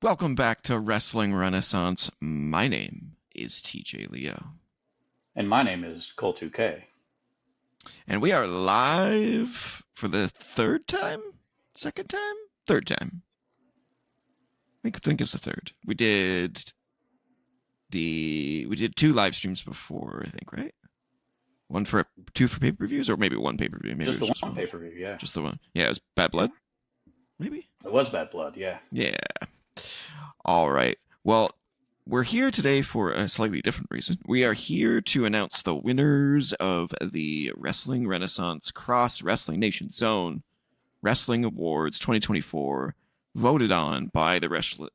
Welcome back to Wrestling Renaissance. My name is TJ Leo, And my name is Cole2K. and we are live for the third time? Second time? Third time. I think it's the third. We did two live streams before, I think, right? Two for pay-per-views, or maybe one pay-per-view. Maybe Just it the was just one one. pay-per-view, yeah. Just the one. Yeah, it was Bad Blood, maybe? It was Bad Blood, yeah. Yeah. All right. Well, we're here today for a slightly different reason. We are here to announce the winners of the Wrestling Renaissance Cross Wrestling Nation Zone Wrestling Awards 2024, voted on by the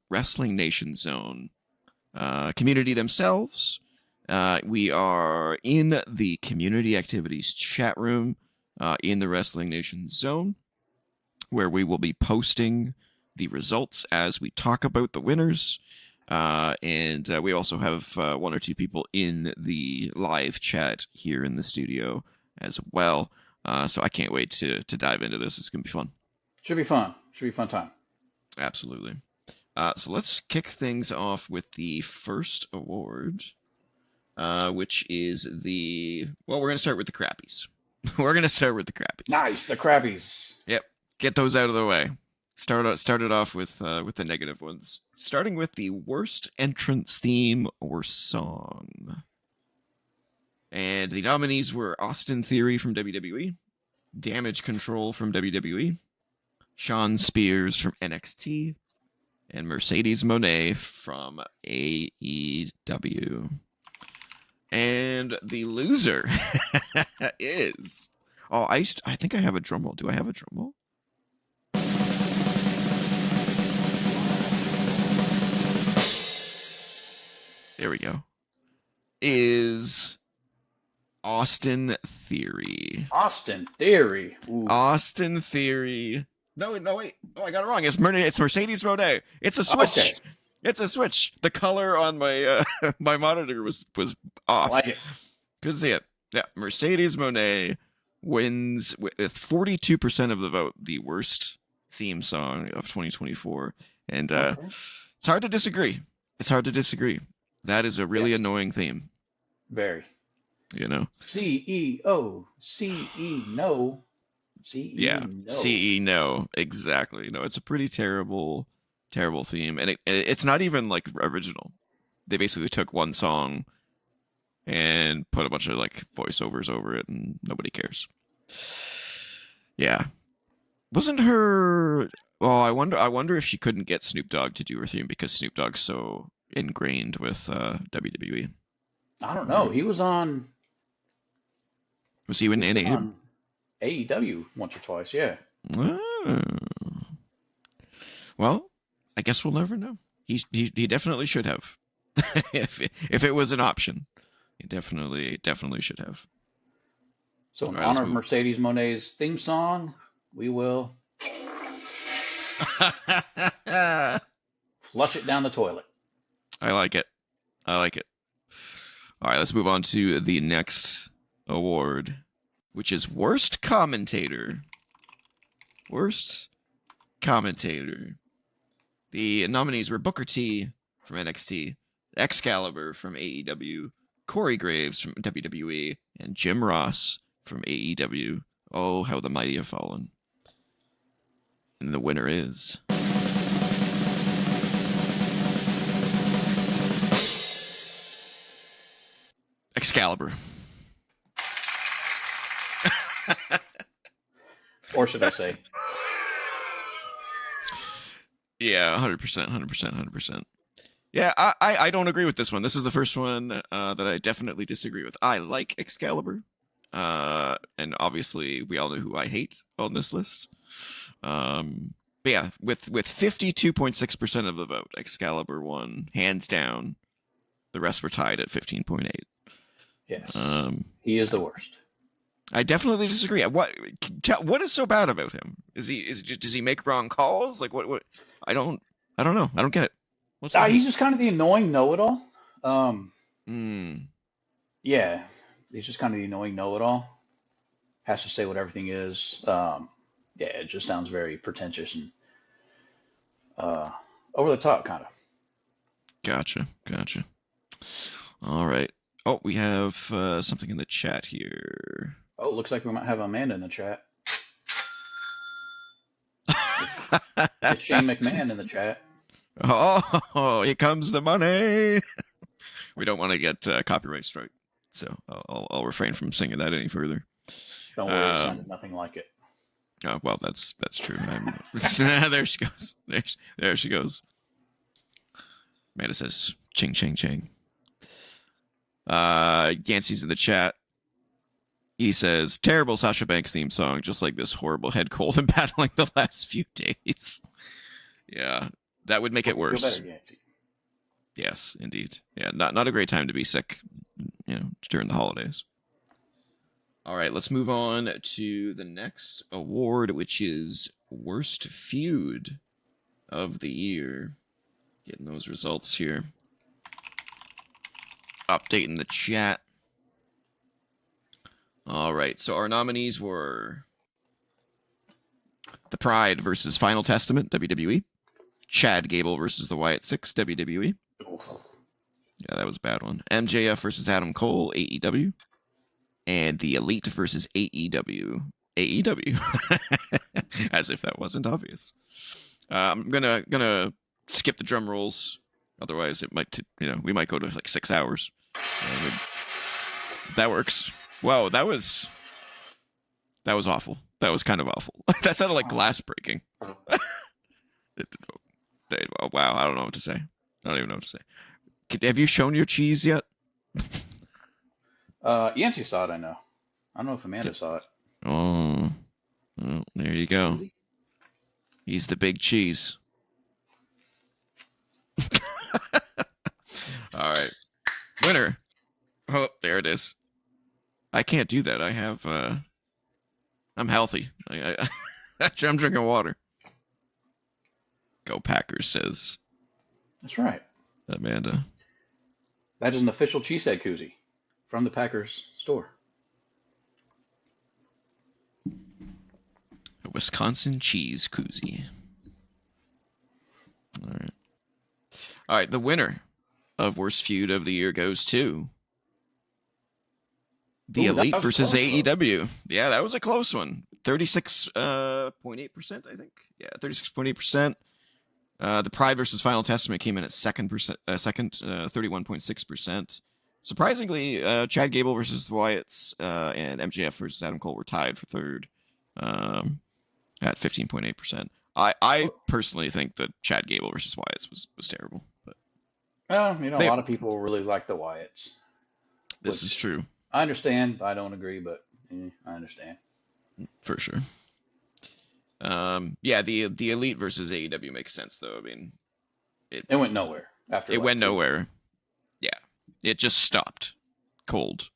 Wrestling Nation Zone community themselves. We are in the community activities chat room in the Wrestling Nation Zone, where we will be posting the results as we talk about the winners. And we also have one or two people in the live chat here in the studio as well. So I can't wait to dive into this. It's going to be fun. Should be fun. Should be a fun time. Absolutely. So let's kick things off with the first award, which is we're going to start with the crappies. We're going to start with the crappies. Nice, the crappies. Yep. Get those out of the way. Started off with the negative ones. Starting with the worst entrance theme or song. And the nominees were Austin Theory from WWE, Damage Control from WWE, Shawn Spears from NXT, and Mercedes Moné from AEW. And the loser is... Oh, I think I have a drum roll. Do I have a drum roll? There we go. Is Austin Theory. Austin Theory. Ooh. Austin Theory. No, wait. Oh, I got it wrong. It's Mercedes Moné. It's a switch. Okay. It's a switch. The color on my my monitor was off. I like it. Couldn't see it. Yeah, Mercedes Moné wins with 42% of the vote, the worst theme song of 2024. And it's hard to disagree. That is a really annoying theme. Very. You know? CEO. CE no. CE yeah. no. CE no. Exactly. No, it's a pretty terrible theme. And it's not even like original. They basically took one song and put a bunch of like voiceovers over it, and nobody cares. Yeah. Wasn't her... Well, I wonder if she couldn't get Snoop Dogg to do her theme because Snoop Dogg's so ingrained with WWE. I don't know. He was on... Was he in AEW once or twice, yeah. Oh. Well, I guess we'll never know. He definitely should have. if it was an option. He definitely should have. So in honor of Mercedes Moné's theme song, we will flush it down the toilet. I like it. All right, let's move on to the next award, which is Worst Commentator. Worst Commentator. The nominees were Booker T from NXT, Excalibur from AEW, Corey Graves from WWE, and Jim Ross from AEW. Oh, how the mighty have fallen. And the winner is... Excalibur. Or should I say? Yeah, 100%. Yeah, I don't agree with this one. This is the first one that I definitely disagree with. I like Excalibur. And obviously we all know who I hate on this list. But yeah, with 52.6% of the vote, Excalibur won, hands down. The rest were tied at 15.8. Yes. He is the worst. I definitely disagree. What is so bad about him? Does he make wrong calls? Like what? I don't know. I don't get it. He's just kind of the annoying know-it-all. Yeah, he's just kind of the annoying know-it-all. Has to say what everything is. Yeah, it just sounds very pretentious and over the top, kind of. Gotcha. All right. Oh, we have something in the chat here. Oh, looks like we might have Amanda in the chat. It's Shane McMahon in the chat. Oh, here comes the money. We don't want to get copyright strike, so I'll refrain from singing that any further. Don't worry, it sounded nothing like it. Oh, well, that's true. There she goes. There she goes. Amanda says, "Ching, ching, ching." Yancey's in the chat. He says, "Terrible Sasha Banks theme song, just like this horrible head cold and battling the last few days." Yeah, that would make it worse. Feel better, Yancey. Yes, indeed. Yeah, not a great time to be sick, during the holidays. All right, let's move on to the next award, which is Worst Feud of the Year. Getting those results here. Updating the chat. All right, so our nominees were The Pride versus Final Testament, WWE. Chad Gable versus the Wyatt Six, WWE. Yeah, that was a bad one. MJF versus Adam Cole, AEW. And The Elite versus AEW. AEW. As if that wasn't obvious. I'm gonna skip the drum rolls. Otherwise, it might, we might go to like 6 hours. That works. Whoa, that was awful. That was kind of awful. That sounded like glass breaking. Oh, wow, I don't know what to say. I don't even know what to say. Have you shown your cheese yet? Yancey saw it, I know. I don't know if Amanda saw it. Oh, well, there you go. He's the big cheese. All right. Winner. Oh, there it is. I can't do that. I have, I'm healthy. I'm drinking water. Go Packers, says That's right. Amanda. That is an official cheesehead koozie from the Packers store. A Wisconsin cheese koozie. All right. The winner of Worst Feud of the Year goes to The Elite versus AEW. Yeah, that was a close one. 36.8%, I think. Yeah, 36.8%. The Pride versus Final Testament came in at second, 31.6%. Surprisingly, Chad Gable versus the Wyatts and MJF versus Adam Cole were tied for third at 15.8%. I personally think that Chad Gable versus Wyatts was terrible. But a lot of people really like the Wyatts. This is true. I understand. I don't agree, but I understand. For sure. Yeah, the Elite versus AEW makes sense, though. I mean, it went nowhere after. It went nowhere. Yeah, it just stopped cold.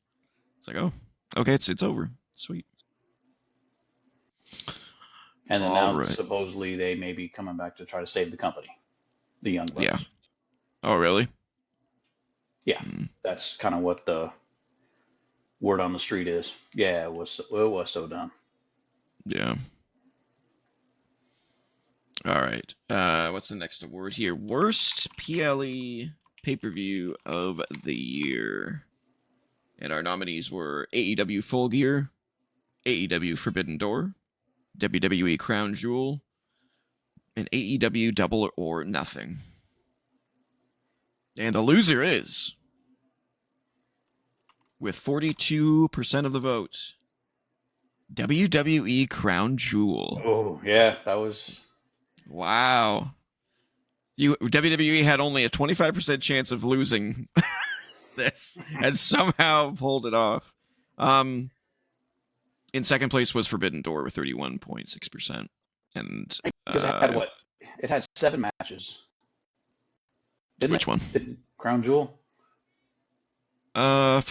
It's like, oh, okay, it's over. Sweet. And then now supposedly they may be coming back to try to save the company, the Young Bucks. Yeah. Oh, really? Yeah, that's kind of what the word on the street is. Yeah, it was so dumb. Yeah. All right. What's the next award here? Worst PLE pay-per-view of the year. And our nominees were AEW Full Gear, AEW Forbidden Door, WWE Crown Jewel, and AEW Double or Nothing. And the loser is, with 42% of the vote, WWE Crown Jewel. Oh, yeah, that was... Wow. WWE had only a 25% chance of losing this and somehow pulled it off. In second place was Forbidden Door with 31.6%. And because it had what? It had 7 matches. Didn't which it? One? Crown Jewel? Yeah,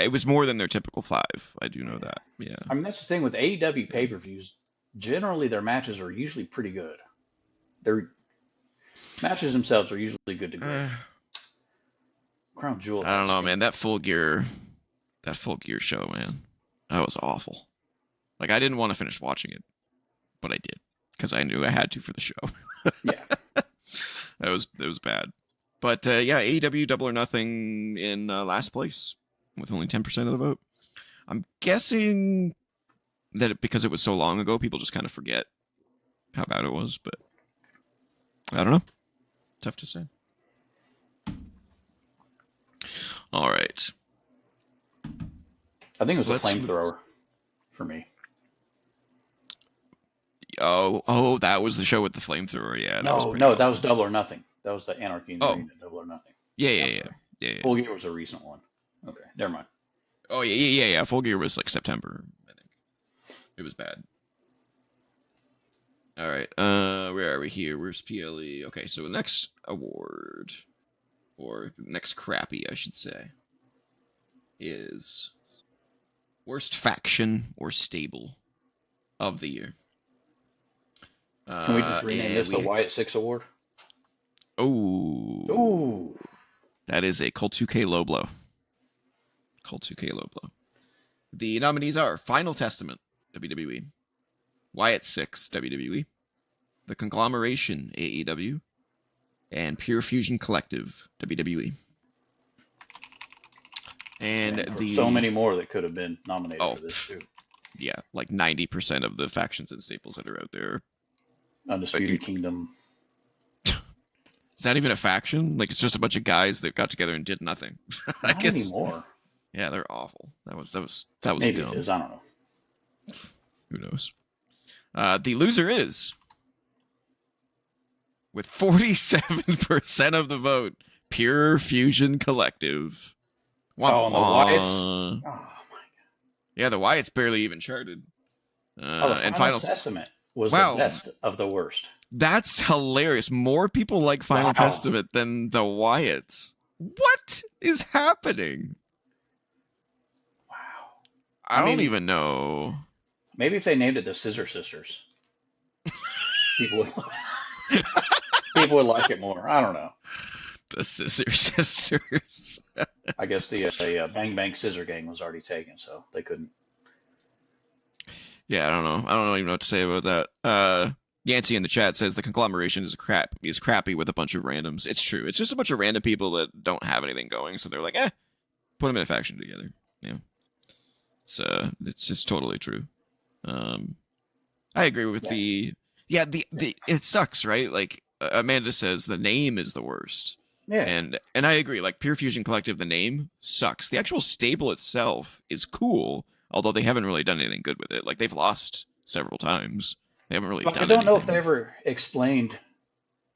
it was more than their typical 5. I do know that. Yeah. I mean, that's the thing with AEW pay-per-views. Generally, their matches are usually pretty good. Their matches themselves are usually good to great. Crown Jewel. I don't know, man. That full gear show, man, that was awful. Like, I didn't want to finish watching it, but I did. because I knew I had to for the show. Yeah. That was bad. But yeah, AEW Double or Nothing in last place with only 10% of the vote. I'm guessing that because it was so long ago, people just kind of forget how bad it was. But I don't know. Tough to say. All right. I think it was a flamethrower for me. Oh, that was the show with the flamethrower. Yeah, that was Double or Nothing. That was the Anarchy in the Arena, Double or Nothing. Yeah. Full Gear was a recent one. Okay, never mind. Oh yeah. Full Gear was like September, I think. It was bad. All right. Where are we here? Where's PLE? Okay, so the next award, or next crappy, I should say, is worst faction or stable of the year. Can we just rename this the Wyatt 6 Award? Oh. That is a Colt 2K low blow. Colt 2K low blow. The nominees are Final Testament, WWE. Wyatt 6, WWE. The Conglomeration, AEW. And Pure Fusion Collective, WWE. And so many more that could have been nominated for this too. Yeah, like 90% of the factions and staples that are out there. Undisputed Kingdom. Is that even a faction? Like, it's just a bunch of guys that got together and did nothing. Not anymore. Yeah, they're awful. That was Maybe dumb. it is. I don't know. Who knows? The loser is, with 47% of the vote, Pure Fusion Collective. And the Wyatts. Oh my god. Yeah, the Wyatts barely even charted. The Final Testament was the best of the worst. That's hilarious. More people like Final Testament than the Wyatts. What is happening? Wow. I don't even know. Maybe if they named it the Scissor Sisters, people would like it more. I don't know. The Scissor Sisters. I guess the Bang Bang Scissor Gang was already taken, so they couldn't. Yeah, I don't know. I don't even know what to say about that. Yancey in the chat says the Conglomeration is crappy with a bunch of randoms. It's true. It's just a bunch of random people that don't have anything going, so they're like, put them in a faction together. Yeah, it's just totally true. I agree with the it sucks, right? Like Amanda says, the name is the worst. Yeah, and I agree. Like Pure Fusion Collective, the name sucks. The actual stable itself is cool, although they haven't really done anything good with it. Like they've lost several times. They haven't really done anything. I don't know if they ever explained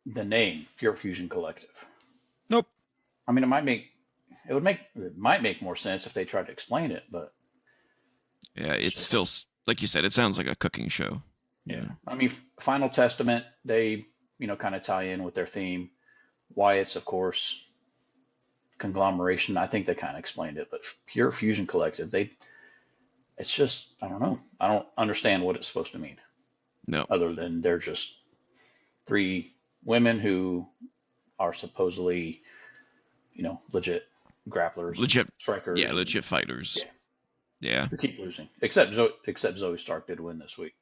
the name Pure Fusion Collective. Nope. I mean, it might make more sense if they tried to explain it, but yeah, it's still, like you said, it sounds like a cooking show. Yeah. I mean, Final Testament, they kind of tie in with their theme. Wyatt's, of course, Conglomeration. I think they kind of explained it, but Pure Fusion Collective, it's just, I don't know. I don't understand what it's supposed to mean. No. Other than they're just three women who are supposedly, legit grapplers, legit strikers. Yeah, legit fighters. Yeah. Who keep losing. Except Zoe Stark did win this week.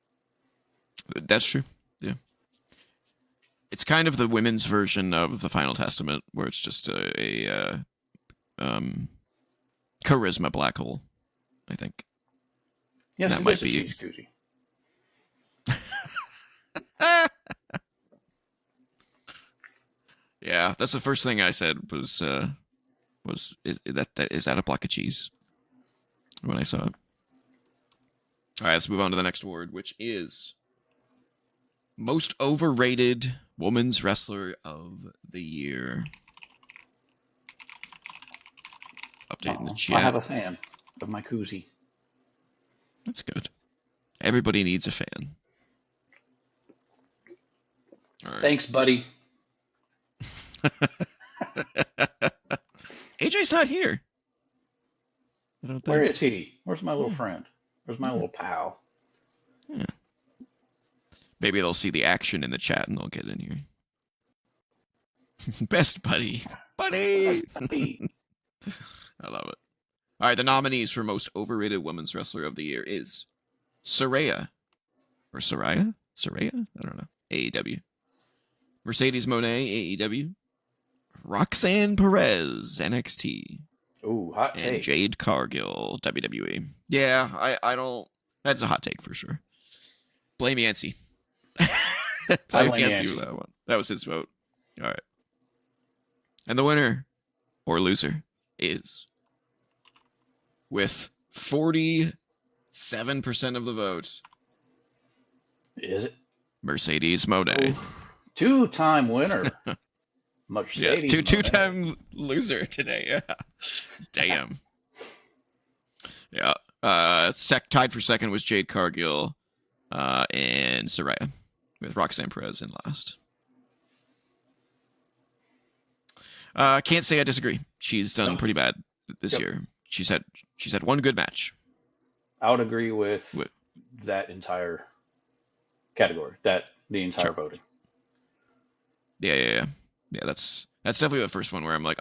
That's true. Yeah. It's kind of the women's version of the Final Testament, where it's just a charisma black hole, I think. Yes, that might be. She's koozie. Yeah, that's the first thing I said was is that a block of cheese when I saw it. All right, let's move on to the next award, which is most overrated women's wrestler of the year. Update in the chat. I have a fan of my koozie. That's good. Everybody needs a fan. All right. Thanks, buddy. AJ's not here. Where is he? Where's my little friend? Where's my little pal? Yeah. Maybe they'll see the action in the chat and they'll get in here. Best buddy. Buddy! Best buddy. I love it. All right, the nominees for most overrated women's wrestler of the year is Saraya. Or Saraya? Saraya? I don't know. AEW. Mercedes Moné, AEW. Roxanne Perez, NXT. Ooh, hot And take. Jade Cargill, WWE. Yeah, I don't. That's a hot take for sure. Blame Yancey. I Blame blame Yancey for Yancey. that one. That was his vote. All right. And the winner or loser is with 47% of the vote, Is it? Mercedes Moné. Oof. Two-time winner. Yeah, Mercedes Moné. two-time loser today. Yeah. Damn. Yeah. Tied for second was Jade Cargill and Saraya, with Roxanne Perez in last. Can't say I disagree. She's done pretty bad this year. She's had one good match. I would agree with that entire category, the entire voting. Yeah. That's definitely the first one where I'm like,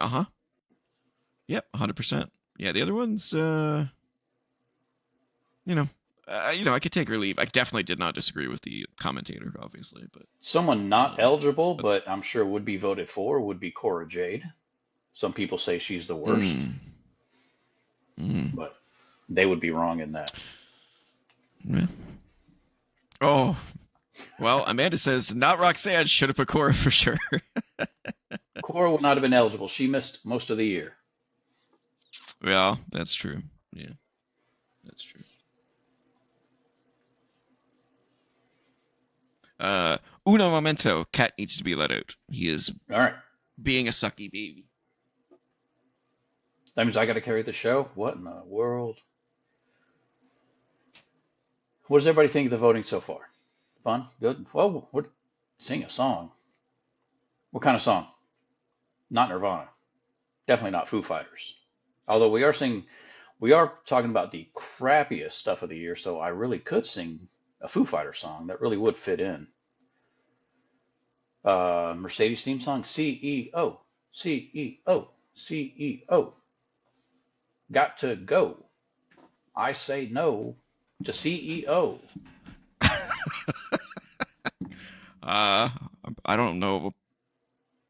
yep, 100%. Yeah, the other ones, I could take or leave. I definitely did not disagree with the commentator, obviously, but Someone not eligible, but I'm sure would be voted for, would be Cora Jade. Some people say she's the worst, but they would be wrong in that. Yeah. Oh, well, Amanda says not Roxanne. Should have put Cora for sure. Cora would not have been eligible. She missed most of the year. Well, that's true. Yeah, that's true. Uno momento. Cat needs to be let out. He is All right. being a sucky baby. That means I got to carry the show? What in the world? What does everybody think of the voting so far? Fun? Good? Well, sing a song. What kind of song? Not Nirvana. Definitely not Foo Fighters. Although we are talking about the crappiest stuff of the year, so I really could sing a Foo Fighter song that really would fit in. Mercedes theme song, CEO, CEO, CEO. Got to go. I say no to CEO. I don't know.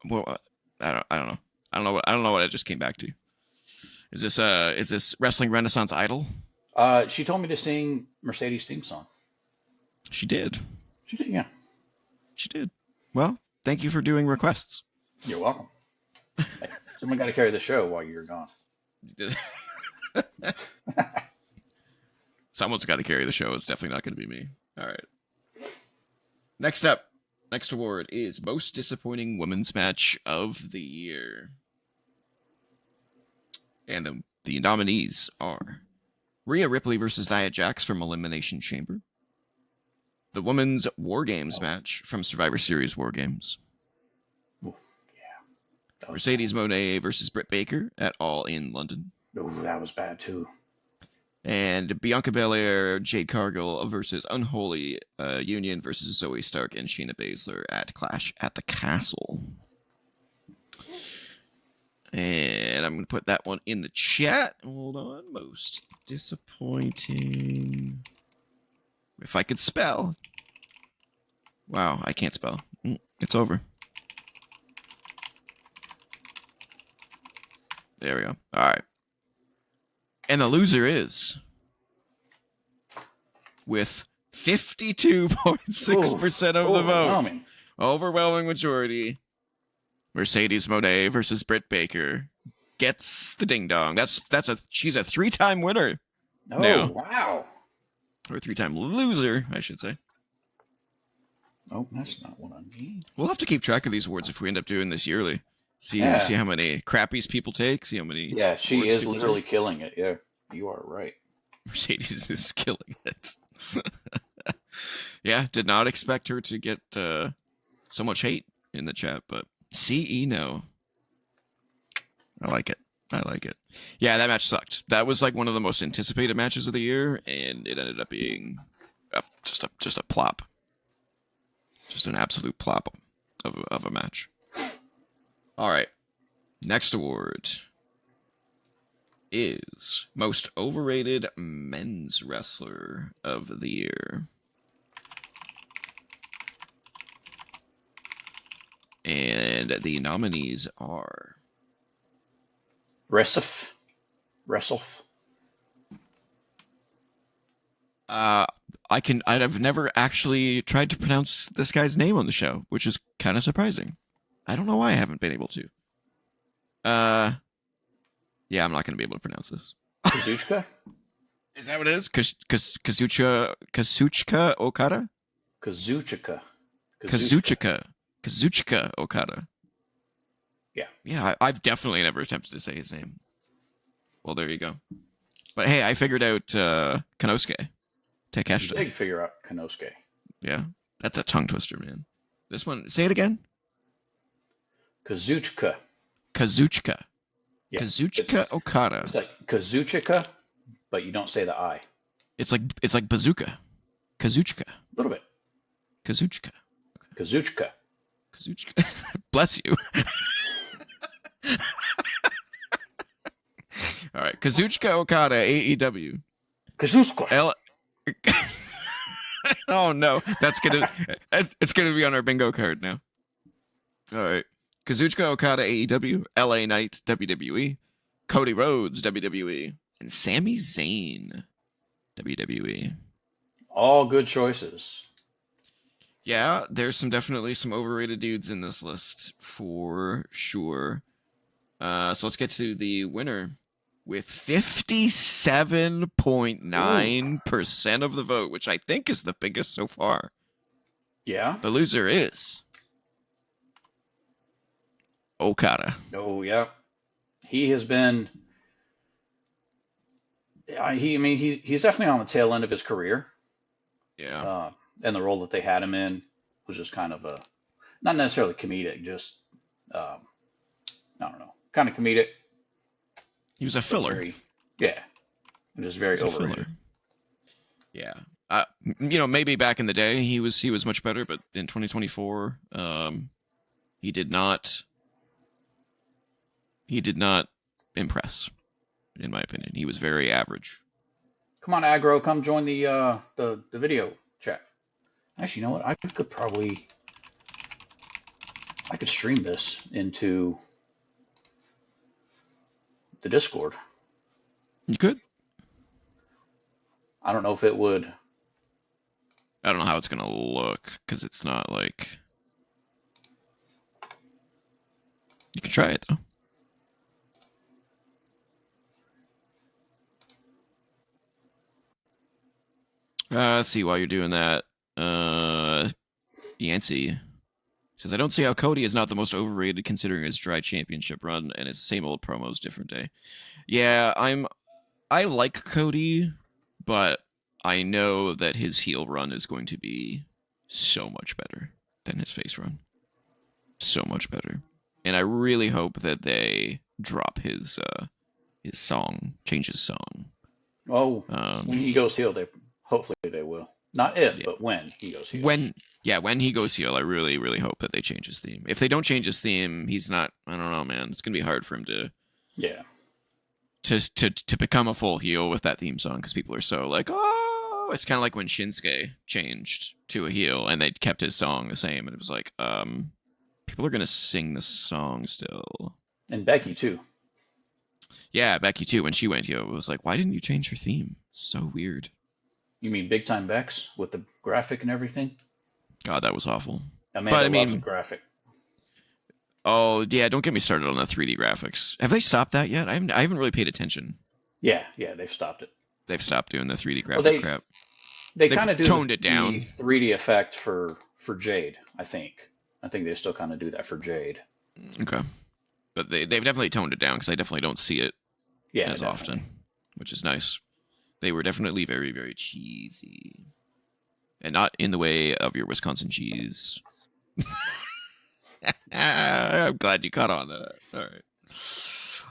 Well, I don't know. I don't know what I just came back to. Is this Wrestling Renaissance Idol? She told me to sing Mercedes theme song. She did. She did, yeah. She did. Well, thank you for doing requests. You're welcome. Hey, someone got to carry the show while you're gone. Someone's got to carry the show. It's definitely not going to be me. All right. Next award is Most Disappointing Women's Match of the Year. And the nominees are Rhea Ripley versus Nia Jax from Elimination Chamber, the Women's War Games match from Survivor Series War Games, Mercedes Moné versus Britt Baker at All in London. Oh, that was bad too. And Bianca Belair, Jade Cargill versus Unholy Union versus Zoe Stark and Shayna Baszler at Clash at the Castle. And I'm going to put that one in the chat. Hold on. Most disappointing. If I could spell. Wow, I can't spell. It's over. There we go. All right. And the loser is, with 52.6% of the vote, overwhelming majority, Mercedes Moné versus Britt Baker gets the ding dong. She's a 3-time winner. Oh, now. Wow. Or a 3-time loser, I should say. Oh, that's not what I mean. We'll have to keep track of these awards if we end up doing this yearly. See how many crappies people take. See how many. Yeah, she is literally killing it. Yeah, you are right. Mercedes is killing it. Yeah, did not expect her to get so much hate in the chat, but CE no. I like it. Yeah, that match sucked. That was like one of the most anticipated matches of the year, and it ended up being just a plop. Just an absolute plop of a match. All right. Next award is Most Overrated Men's Wrestler of the Year. And the nominees are Wrestle. Wrestle. uh I've never actually tried to pronounce this guy's name on the show, which is kind of surprising. I don't know why I haven't been able to. Uh yeah, I'm not going to be able to pronounce this. Kazuchika? Is that what it is? Kazuchika Okada? Kazuchika. Kazuchika Okada. Yeah. Yeah, I've definitely never attempted to say his name. Well, there you go. But hey, I figured out Kanosuke You Takeshita. did figure out Konosuke. Yeah, that's a tongue twister, man. This one, say it again. Kazuchika. Kazuchika. Yeah. Kazuchika Okada. It's like Kazuchika, but you don't say the I. It's like bazooka. Kazuchika. A little bit. Kazuchika. Kazuchika. Kazuchika. Bless you. All right, Kazuchika Okada, AEW. Kazuchika. Oh no, it's gonna be on our bingo card now. All right, Kazuchika Okada, AEW, LA Knight, WWE, Cody Rhodes, WWE, and Sami Zayn, WWE. All good choices. Yeah, there's definitely some overrated dudes in this list for sure. So let's get to the winner with 57.9% of the vote, which I think is the biggest so far. Yeah. The loser is Okada. Oh, yeah. He has been. He's definitely on the tail end of his career. Yeah. And the role that they had him in was just kind of not necessarily comedic, just I don't know, kind of comedic. He was a filler. Just very overrated. Yeah. Maybe back in the day he was much better, but in 2024, he did not impress, in my opinion. He was very average. Come on, Aggro, come join the video chat. Actually, you know what? I could stream this into the Discord. You could. I don't know if it would. I don't know how it's gonna look because it's not like. You can try it though. Let's see. While you're doing that, Yancey says, "I don't see how Cody is not the most overrated considering his dry championship run and his same old promos, different day." Yeah, I like Cody, but I know that his heel run is going to be so much better than his face run. So much better. And I really hope that they drop his song, change his song. Oh, when he goes heel, hopefully they will. Not if, Yeah. but when he goes heel. When he goes heel, I really, really hope that they change his theme. If they don't change his theme, he's not. I don't know, man. It's gonna be hard for him to. Yeah. To become a full heel with that theme song because people are so like, oh, it's kind of like when Shinsuke changed to a heel and they kept his song the same, and it was like, people are gonna sing this song still. And Becky too. Yeah, Becky too. When she went heel, it was like, why didn't you change your theme? So weird. You mean Big Time Bex with the graphic and everything? God, that was awful. Amanda loves the graphic. Oh yeah, don't get me started on the 3D graphics. Have they stopped that yet? I haven't really paid attention. Yeah, they've stopped it. They've stopped doing the 3D graphic crap. They kind of toned it down. The 3D effect for Jade, I think. I think they still kind of do that for Jade. Okay, but they've definitely toned it down because I definitely don't see it as often, which is nice. They were definitely very, very cheesy, and not in the way of your Wisconsin cheese. I'm glad you caught on to that.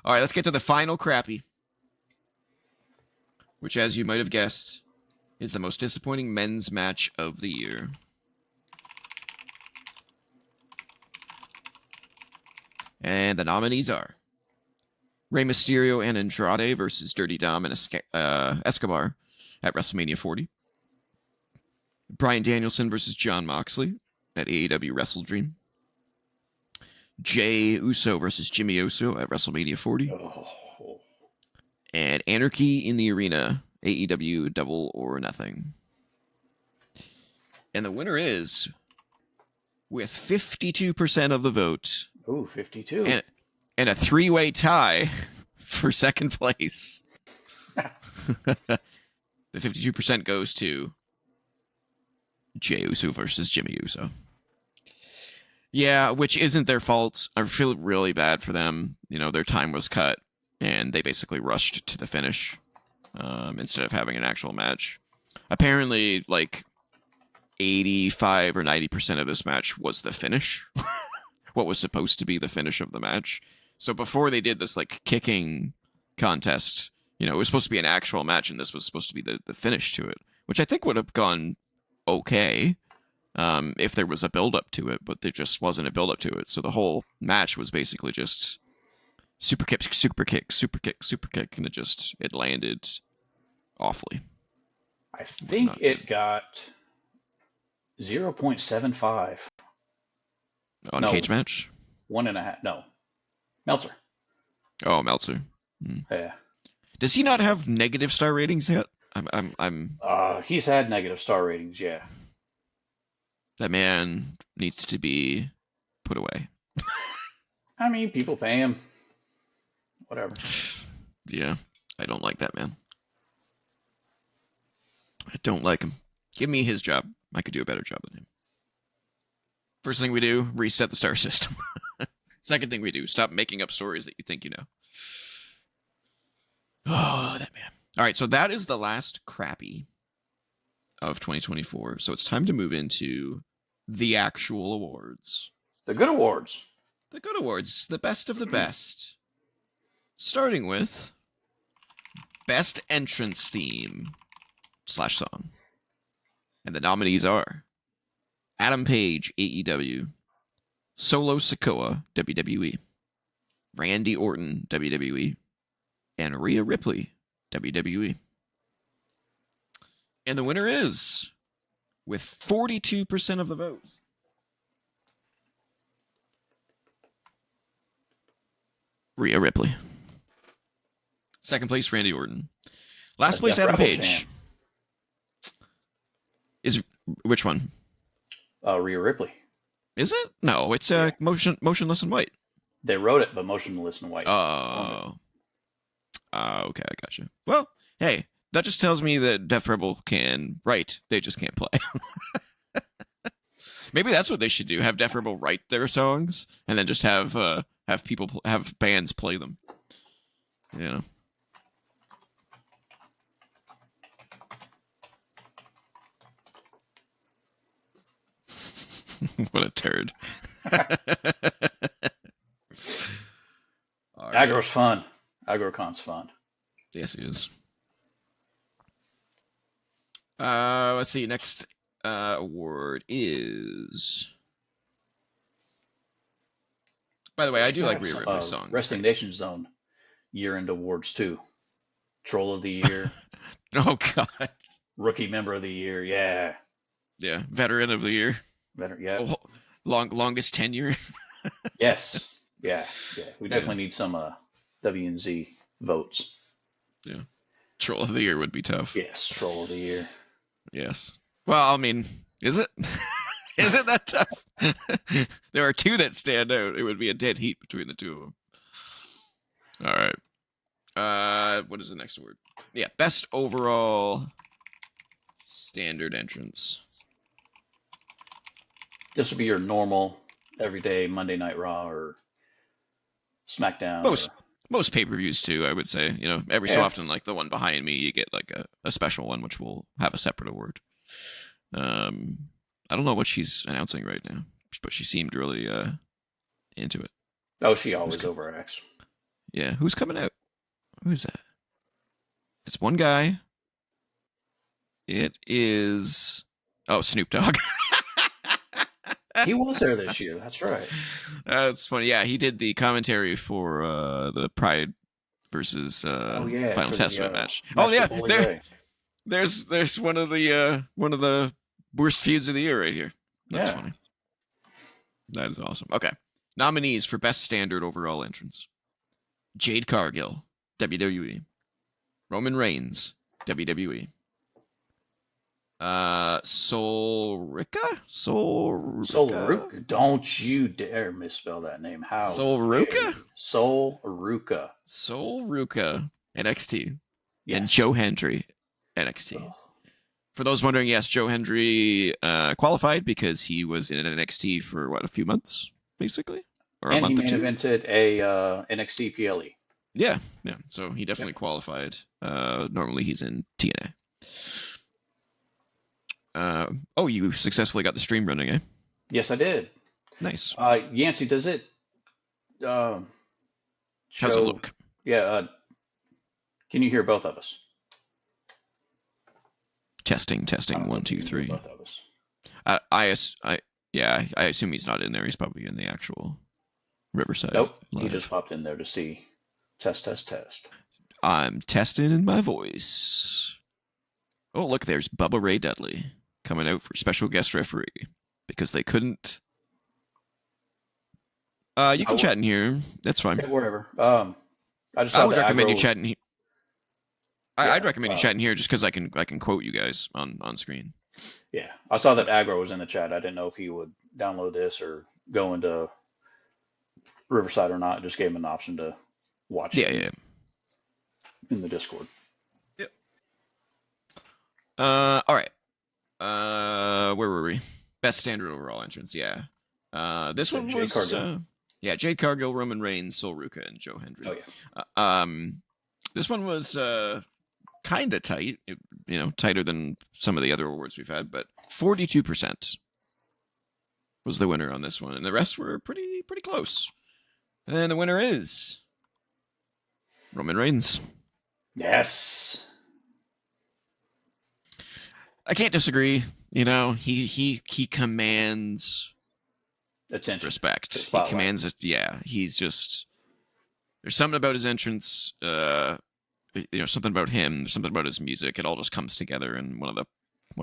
All right. Let's get to the final crappy, which, as you might have guessed, is the most disappointing men's match of the year. And the nominees are Rey Mysterio and Andrade versus Dirty Dom and Escobar at WrestleMania 40. Bryan Danielson versus Jon Moxley at AEW Wrestle Dream. Jay Uso versus Jimmy Uso at WrestleMania 40. Oh, And Anarchy in the Arena, AEW Double or Nothing. And the winner is, with 52% of the vote, ooh, 52. and a three-way tie for second place. The 52% goes to Jey Uso versus Jimmy Uso. Yeah, which isn't their fault. I feel really bad for them. Their time was cut, and they basically rushed to the finish instead of having an actual match. Apparently, like 85 or 90% of this match was the finish. What was supposed to be the finish of the match. So before they did this like kicking contest, it was supposed to be an actual match, and this was supposed to be the finish to it, which I think would have gone okay if there was a build up to it, but there just wasn't a build up to it. So the whole match was basically just super kick, super kick, super kick, super kick, and it landed awfully. I think it got 0.75 on a cage match. 1.5. No, Meltzer. Oh, Meltzer. Yeah. Does he not have negative star ratings yet? I'm. He's had negative star ratings. Yeah. That man needs to be put away. I mean, people pay him. Whatever. Yeah, I don't like that man. I don't like him. Give me his job. I could do a better job than him. First thing we do, reset the star system. Second thing we do, stop making up stories that you think you know. Oh, that man. All right, so that is the last crappy of 2024. So it's time to move into the actual awards. The good awards. The good awards, the best of the best. Starting with Best Entrance Theme / Song. And the nominees are Adam Page, AEW, Solo Sikoa, WWE, Randy Orton, WWE, and Rhea Ripley, WWE. And the winner is, with 42% of the votes, Rhea Ripley. Second place, Randy Orton. Last place, Adam Page. Is which one? Rhea Ripley. Is it? No, it's Motionless in White. They wrote it, but Motionless in White. Oh. Okay, I got you. Well, hey, that just tells me that Def Rebel can write. They just can't play. Maybe that's what they should do. Have Def Rebel write their songs, and then just have have bands play them. What a turd. Aggro's fun. AggroCon's fun. Yes, it is. Let's see. Next award is. By the way, I do like Rhea Ripley's songs. Wrestling Nation Zone year-end awards too. Troll of the Year. Oh God. Rookie Member of the Year. Yeah. Yeah. Veteran of the Year. Yeah. Oh, longest tenure. Yes. Yeah. We definitely need some WNZ votes. Yeah. Troll of the Year would be tough. Yes. Troll of the Year. Yes. Well, I mean, is it? Is it that tough? There are two that stand out. It would be a dead heat between the two of them. All right. What is the next word? Yeah, best overall standard entrance. This would be your normal, everyday Monday Night Raw or SmackDown. Most pay-per-views too, I would say. Every so often, like the one behind me, you get like a special one, which will have a separate award. I don't know what she's announcing right now, but she seemed really into it. Oh, she always overacts. Yeah, who's coming out? Who's that? It's one guy. It is Snoop Dogg. He was there this year. That's right. That's funny. Yeah, he did the commentary for the Pride versus Final Testament match. Oh yeah, there's one of the worst feuds of the year right here. That's funny. That is awesome. Okay, Nominees for Best Standard Overall Entrance: Jade Cargill, WWE. Roman Reigns, WWE. Solruka. Don't you dare misspell that name. How dare Solruka? you? Solruka. Solruka, NXT. And Yes. Joe Hendry, NXT. Oh. For those wondering, yes, Joe Hendry qualified because he was in NXT for, a few months, basically? Or a And he month or main two? evented a NXT PLE. Yeah. So he definitely qualified. Normally he's in TNA. You successfully got the stream running, eh? Yes, I did. Nice. Yancey, does it How's it show? look? Yeah. Can you hear both of us? Testing. I don't know 1, if 2, you can hear 3. both of us. I assume he's not in there. He's probably in the actual Riverside. Nope. He Live. just popped in there to see. Test. I'm testing in my voice. Oh, look, there's Bubba Ray Dudley coming out for special guest referee because they couldn't. You can chat in here. That's fine. Yeah, wherever. I just I saw would that recommend you aggro. chat in here. Yeah, I'd recommend you chat in here just because I can quote you guys on screen. Yeah, I saw that aggro was in the chat. I didn't know if he would download this or go into Riverside or not. Just gave him an option to watch it in the Discord. Yep. All right. Where were we? Best standard overall entrance. Yeah. This one Jade was Cargill. Jade Cargill, Roman Reigns, Solruka, and Joe Hendry. Oh yeah. This one was kind of tight. Tighter than some of the other awards we've had, but 42% was the winner on this one, and the rest were pretty close. And the winner is Roman Reigns. Yes. I can't disagree. He commands Attention. respect. He commands it. Yeah, he's just. There's something about his entrance. Something about him. There's something about his music. It all just comes together in one of the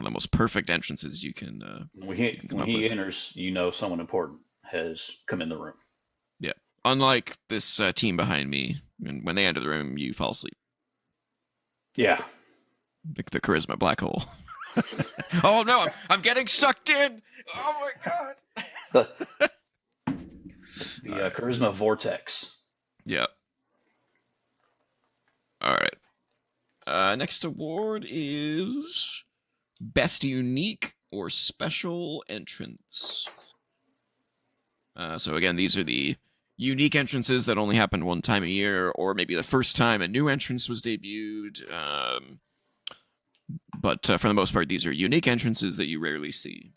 most perfect entrances you can. When he enters, someone important has come in the room. Yeah. Unlike this team behind me, when they enter the room, you fall asleep. Yeah. The charisma black hole. Oh no! I'm getting sucked in. Oh my god. The charisma vortex. Yeah. All right. Next award is Best Unique or Special Entrance. So again, these are the unique entrances that only happened one time a year, or maybe the first time a new entrance was debuted. But for the most part, these are unique entrances that you rarely see.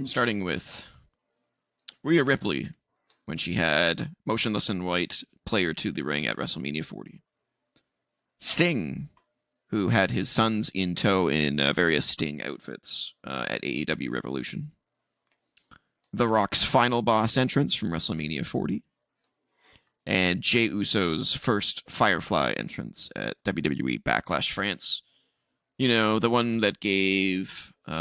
Starting with Rhea Ripley, when she had Motionless in White player to the ring at WrestleMania 40. Sting, who had his sons in tow in various Sting outfits at AEW Revolution. The Rock's final boss entrance from WrestleMania 40. And Jey Uso's first Firefly entrance at WWE Backlash France. The one that gave It's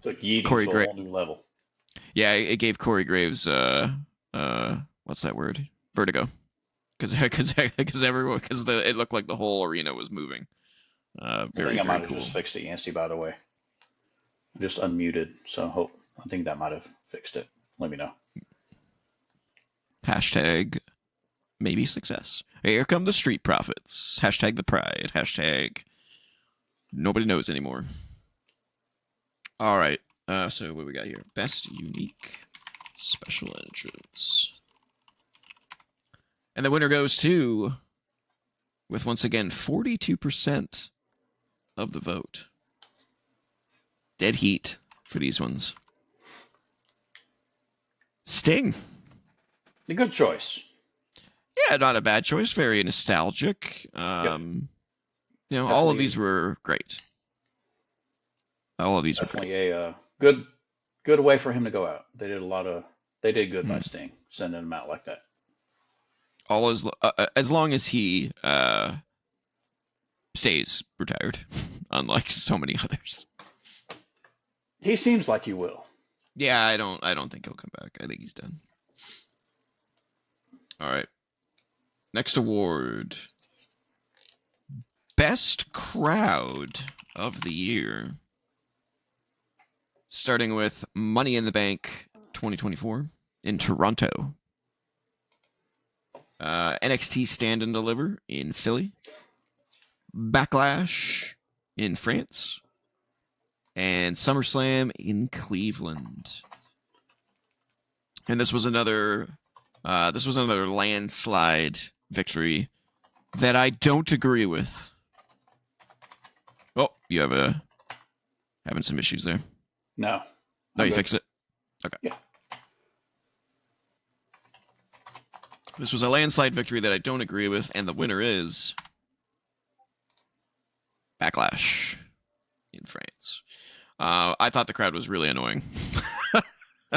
like yeeting Corey to a whole new level. Yeah, it gave Corey Graves what's that word? Vertigo. Because it looked like the whole arena was moving. I think I might have just fixed it, Yancey, by the way. Just unmuted, so I think that might have fixed it. Let me know. Hashtag maybe success. Here come the Street Profits. Hashtag the Pride. Hashtag nobody knows anymore. All right. So what we got here? Best unique special entrance. And the winner goes to, with once again 42% of the vote. Dead heat for these ones. Sting. A good choice. Yeah, not a bad choice. Very nostalgic. All of these were great. All of these definitely were great. A good way for him to go out. They did good by Sting, sending him out like that. All as long as he stays retired, unlike so many others. He seems like he will. Yeah, I don't think he'll come back. I think he's done. All right. Next award. Best crowd of the year. Starting with Money in the Bank 2024 in Toronto. NXT Stand and Deliver in Philly. Backlash in France. And SummerSlam in Cleveland. And this was another landslide victory that I don't agree with. Oh, you have having some issues there. No. No, I'm you good. fix it? Okay. Yeah. This was a landslide victory that I don't agree with, and the winner is Backlash in France. I thought the crowd was really annoying.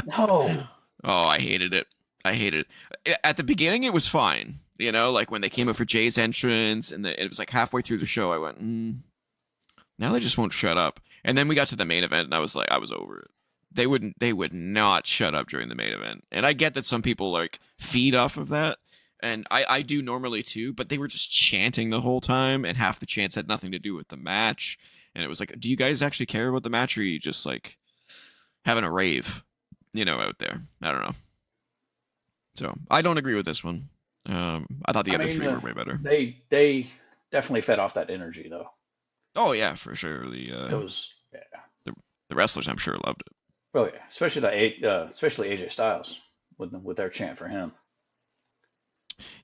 No. Oh, I hated it. I hated it. At the beginning, it was fine. You know, like when they came up for Jay's entrance, and it was like halfway through the show, I went, now they just won't shut up. And then we got to the main event, and I was over it. They would not shut up during the main event. And I get that some people like feed off of that, and I do normally too, but they were just chanting the whole time, and half the chants had nothing to do with the match. And it was like, do you guys actually care about the match, or are you just like having a rave, out there? I don't know. So I don't agree with this one. I thought the I other mean, three were way better. they definitely fed off that energy though. Oh yeah, for sure. It was yeah. The wrestlers, I'm sure, loved it. Oh yeah, especially AJ Styles with their chant for him.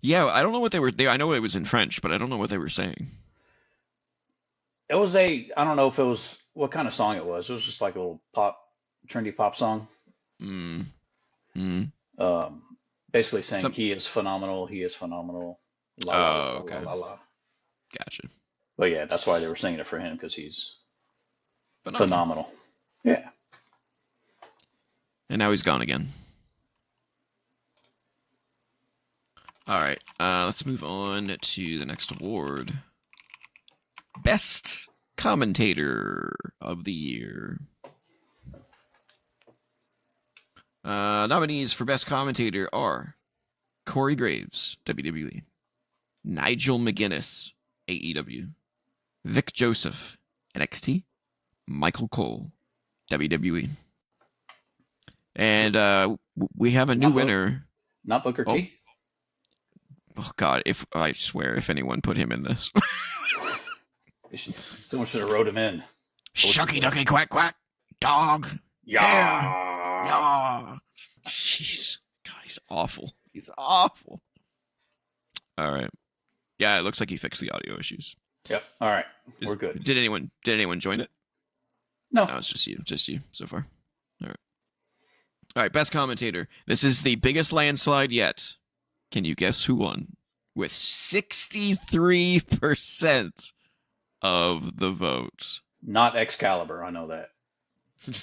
Yeah, I don't know what they were. I know it was in French, but I don't know what they were saying. It was I don't know if it was what kind of song it was. It was just like a little trendy pop song. Mm. Mm. Um, Basically saying Some. he is phenomenal. He is phenomenal. La la la Oh, la okay. la la. Gotcha. But yeah, that's why they were singing it for him because he's Phenomenal. phenomenal. Yeah. And now he's gone again. All right. Let's move on to the next award. Best Commentator of the Year. Nominees for Best Commentator are Corey Graves, WWE, Nigel McGuinness, AEW, Vic Joseph, NXT, Michael Cole, WWE. And we have a new winner. Not Booker T. Oh God! If I swear, if anyone put him in this, Someone should have wrote him in. Shucky Ducky Quack Quack, dog. Yeah. Yeah. Jeez. God, he's awful. He's awful. All right. Yeah, it looks like he fixed the audio issues. Yep. All right. We're good. Did anyone join it? No. No, it's just you so far. All right. All right, best commentator. This is the biggest landslide yet. Can you guess who won? With 63% of the vote. Not Excalibur. I know that.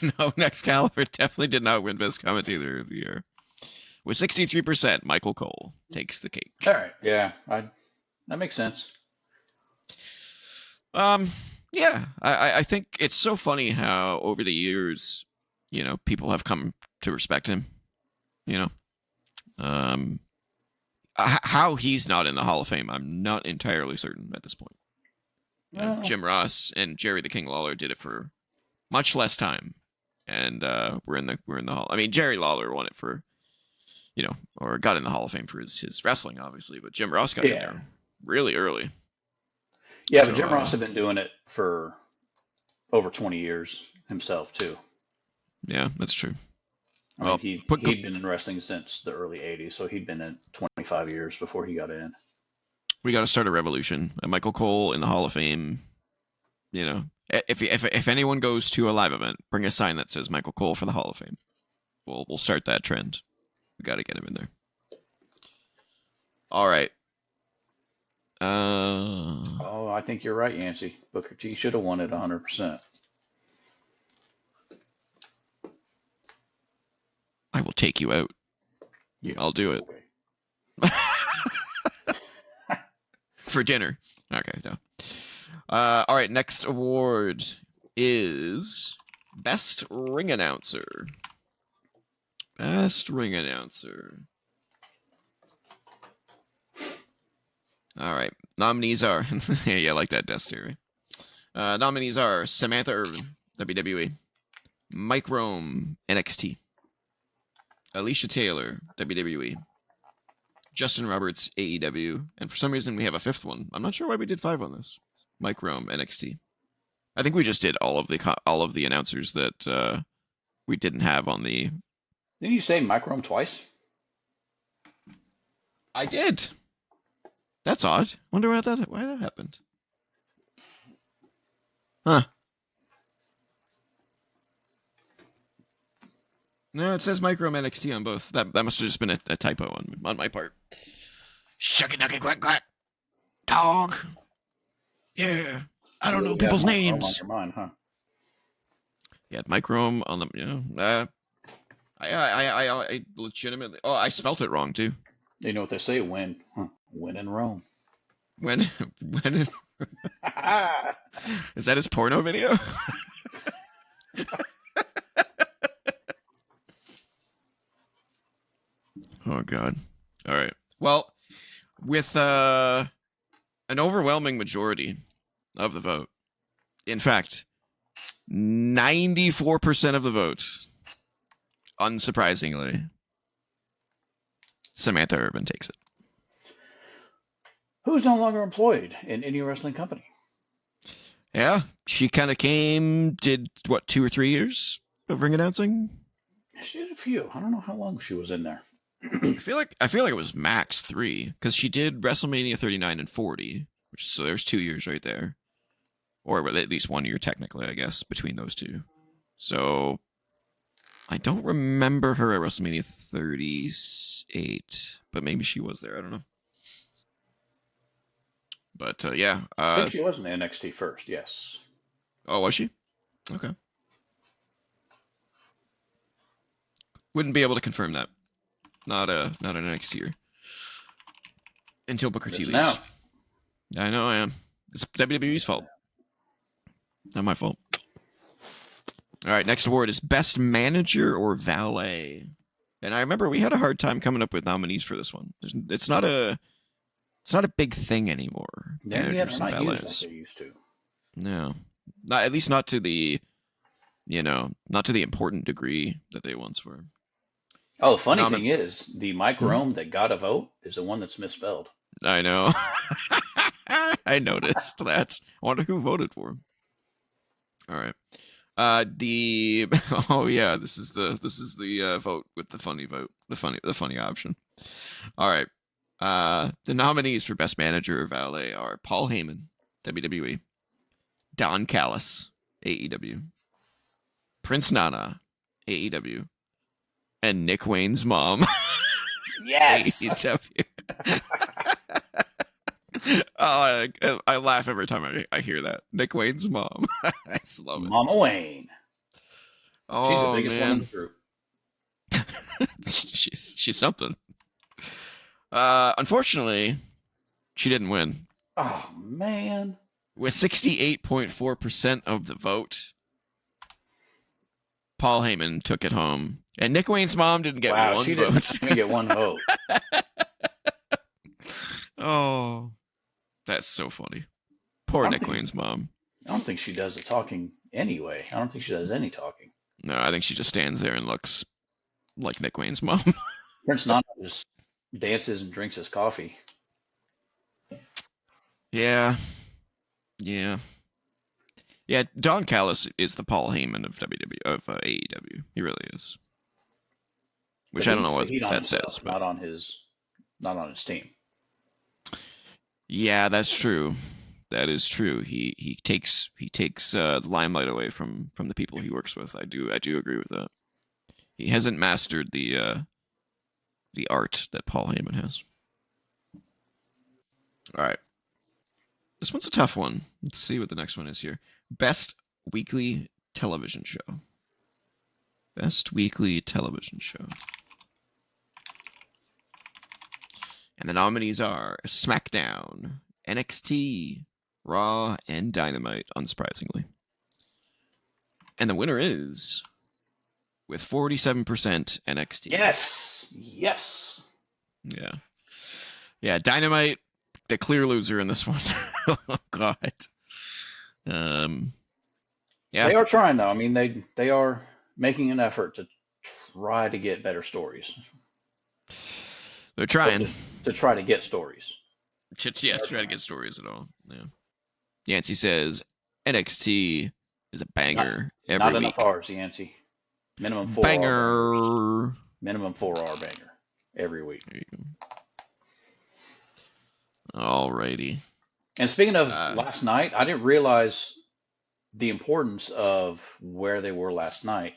No, Excalibur definitely did not win best commentator of the year. With 63%, Michael Cole takes the cake. All right. Yeah. That makes sense. Yeah, I think it's so funny how over the years, people have come to respect him. How he's not in the Hall of Fame, I'm not entirely certain at this point. Jim Ross and Jerry the King Lawler did it for much less time, and we're in the Hall. I mean, Jerry Lawler won it for, or got in the Hall of Fame for his wrestling, obviously, but Jim Ross got in there really early. Yeah, but Jim Ross had been doing it for over 20 years himself too. Yeah, that's true. I mean, he'd been in wrestling since the early 80s, so he'd been in 25 years before he got in. We got to start a revolution. Michael Cole in the Hall of Fame. If anyone goes to a live event, bring a sign that says Michael Cole for the Hall of Fame. We'll start that trend. We got to get him in there. All right. I think you're right, Yancey. Booker T should have won it 100%. I will take you out. Yeah, I'll do it. Okay. For dinner. Okay, no. All right, next award is Best Ring Announcer. Best ring announcer. All right. Nominees are yeah, I like that desk theory. Nominees are Samantha Irvin, WWE, Mike Rome, NXT, Alicia Taylor, WWE, Justin Roberts, AEW, and for some reason we have a fifth one. I'm not sure why we did 5 on this. Mike Rome, NXT. I think we just did all of the announcers that we didn't have on the. Didn't you say Microme twice? I did. That's odd. Wonder why that happened. Huh. No, it says Micro NXT on both. That must have just been a typo on my part. Shucky ducky quack quack. Dog. Yeah. I don't know people's names. On your mind, huh? Yeah, Micro on the. I legitimately. Oh, I spelt it wrong too. You know what they say? When in Rome. When is that his porno video? Oh God! All right. Well, with an overwhelming majority of the vote, in fact, 94% of the vote, unsurprisingly, Samantha Irvin takes it. Who's no longer employed in any wrestling company? Yeah, she kind of did what, 2 or 3 years of ring announcing? She did a few. I don't know how long she was in there. I feel like it was max 3 because she did WrestleMania 39 and 40, so there's 2 years right there, or at least 1 year technically, I guess, between those two. So I don't remember her at WrestleMania 38, but maybe she was there. I don't know. But yeah, I think she was in NXT first. Yes. Oh, was she? Okay. Wouldn't be able to confirm that. Not an NXT until Booker T leaves. Now. I know I am. It's WWE's fault. Not my fault. All right, next award is Best Manager or Valet. And I remember we had a hard time coming up with nominees for this one. It's not a big thing anymore. Yeah, they're not used like they used to. No. At least not to the important degree that they once were. Oh, the funny thing is, the Mike Rome that got a vote is the one that's misspelled. I know. I noticed that. I wonder who voted for him. All right. This is the vote with the funny vote, the funny option. All right. The nominees for Best Manager or Valet are Paul Heyman, WWE, Don Callis, AEW, Prince Nana, AEW, and Nick Wayne's mom. Yes. AEW. Oh, I laugh every time I hear that. Nick Wayne's mom. I just love it. Mama Wayne. Oh, she's the biggest man. one in the group. she's something. Unfortunately, she didn't win. Oh, man. With 68.4% of the vote, Paul Heyman took it home. And Nick Wayne's mom didn't get one vote. She didn't get one vote. Oh, that's so funny. Poor Nick Wayne's mom. I don't think she does the talking anyway. I don't think she does any talking. No, I think she just stands there and looks like Nick Wayne's mom. Prince Nana just dances and drinks his coffee. Yeah. Don Callis is the Paul Heyman of AEW. He really is. Which I don't know what that says. Not on his team. Yeah, that's true. That is true. He takes the limelight away from the people he works with. I do agree with that. He hasn't mastered the art that Paul Heyman has. All right. This one's a tough one. Let's see what the next one is here. Best weekly television show. Best weekly television show. And the nominees are SmackDown, NXT, Raw, and Dynamite, unsurprisingly. And the winner is with 47% NXT. Yes. Yes. Yeah. Yeah, Dynamite, the clear loser in this one. Oh God. Um, yeah, They are trying though. I mean, they are making an effort to try to get better stories, they're or trying. to try to get stories. They Yeah, are try to trying. get stories at all. Yeah. Yancey says NXT is a Not banger every not enough week. R's, Yancey. Minimum 4 R bangers. Banger. Minimum 4 R banger every week. There you go. Alrighty. And speaking of Uh, last night, I didn't realize the importance of where they were last night.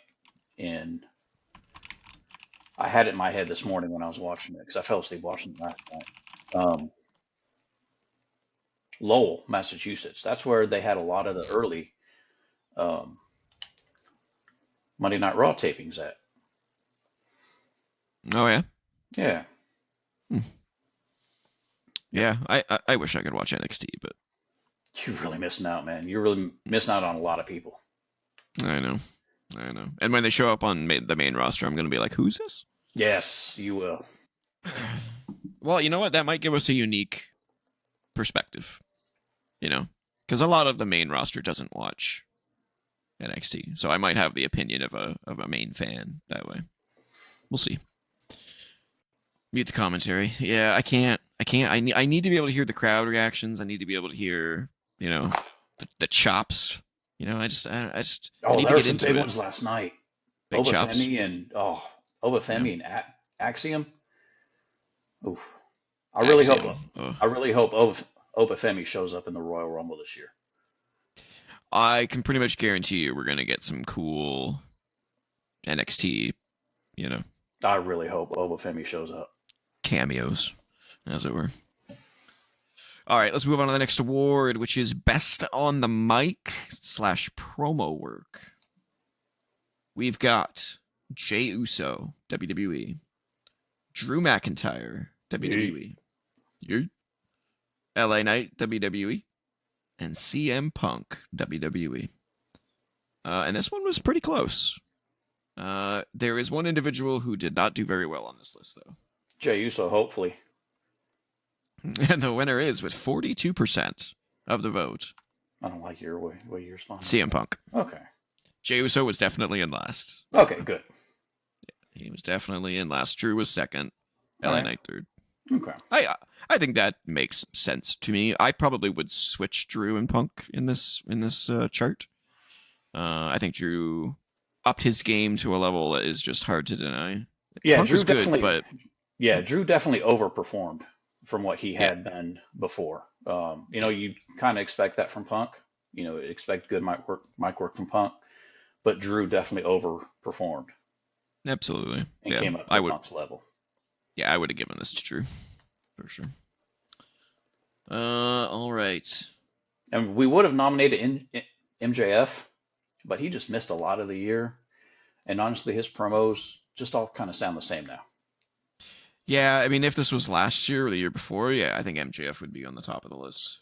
And I had it in my head this morning when I was watching it because I fell asleep watching it last night. Um, Lowell, Massachusetts. That's where they had a lot of the early um, Monday Night Raw tapings at. oh yeah. Yeah, Hmm. Yeah, I wish I could watch NXT, but you're really missing out, man. You're really missing out on a lot of people. I know. I know. And when they show up on the main roster, I'm going to be like, who's this? Yes, you will. Well, you know what? That might give us a unique perspective, because a lot of the main roster doesn't watch NXT. So I might have the opinion of a main fan that way. We'll see. Mute the commentary. Yeah, I can't. I need to be able to hear the crowd reactions. I need to be able to hear, the chops. I Oh, need there to were get some into big it. ones last night. Big chops. Yeah. Obafemi and Axiom. Oof. I really hope Axiom. I really hope Obafemi shows up in the Royal Rumble this year. I can pretty much guarantee you we're gonna get some cool NXT, you know, I really hope Obafemi shows up. cameos, as it were. All right, let's move on to the next award, which is Best on the Mic / Promo Work. We've got Jey Uso, WWE. Drew McIntyre, WWE. LA Knight, WWE. And CM Punk, WWE. And this one was pretty close. There is one individual who did not do very well on this list, though. Jey Uso, hopefully. And the winner is with 42% of the vote. I don't like your way you're responding. CM Punk. Okay. Jey Uso was definitely in last. Okay, good. He was definitely in last. Drew was second. LA Right. Knight third. Okay. I think that makes sense to me. I probably would switch Drew and Punk in this chart. I think Drew upped his game to a level that is just hard to deny. Yeah, Punk Drew was good, definitely. but Yeah, Drew definitely overperformed from what he had been before. You kind of expect that from Punk. Expect good mic work from Punk, but Drew definitely overperformed absolutely, and yeah, came up I to would. Punk's level. Yeah, I would have given this to Drew for sure. All right. And we would have nominated MJF, but he just missed a lot of the year. And honestly, his promos just all kind of sound the same now. Yeah, I mean, if this was last year or the year before, yeah, I think MJF would be on the top of the list.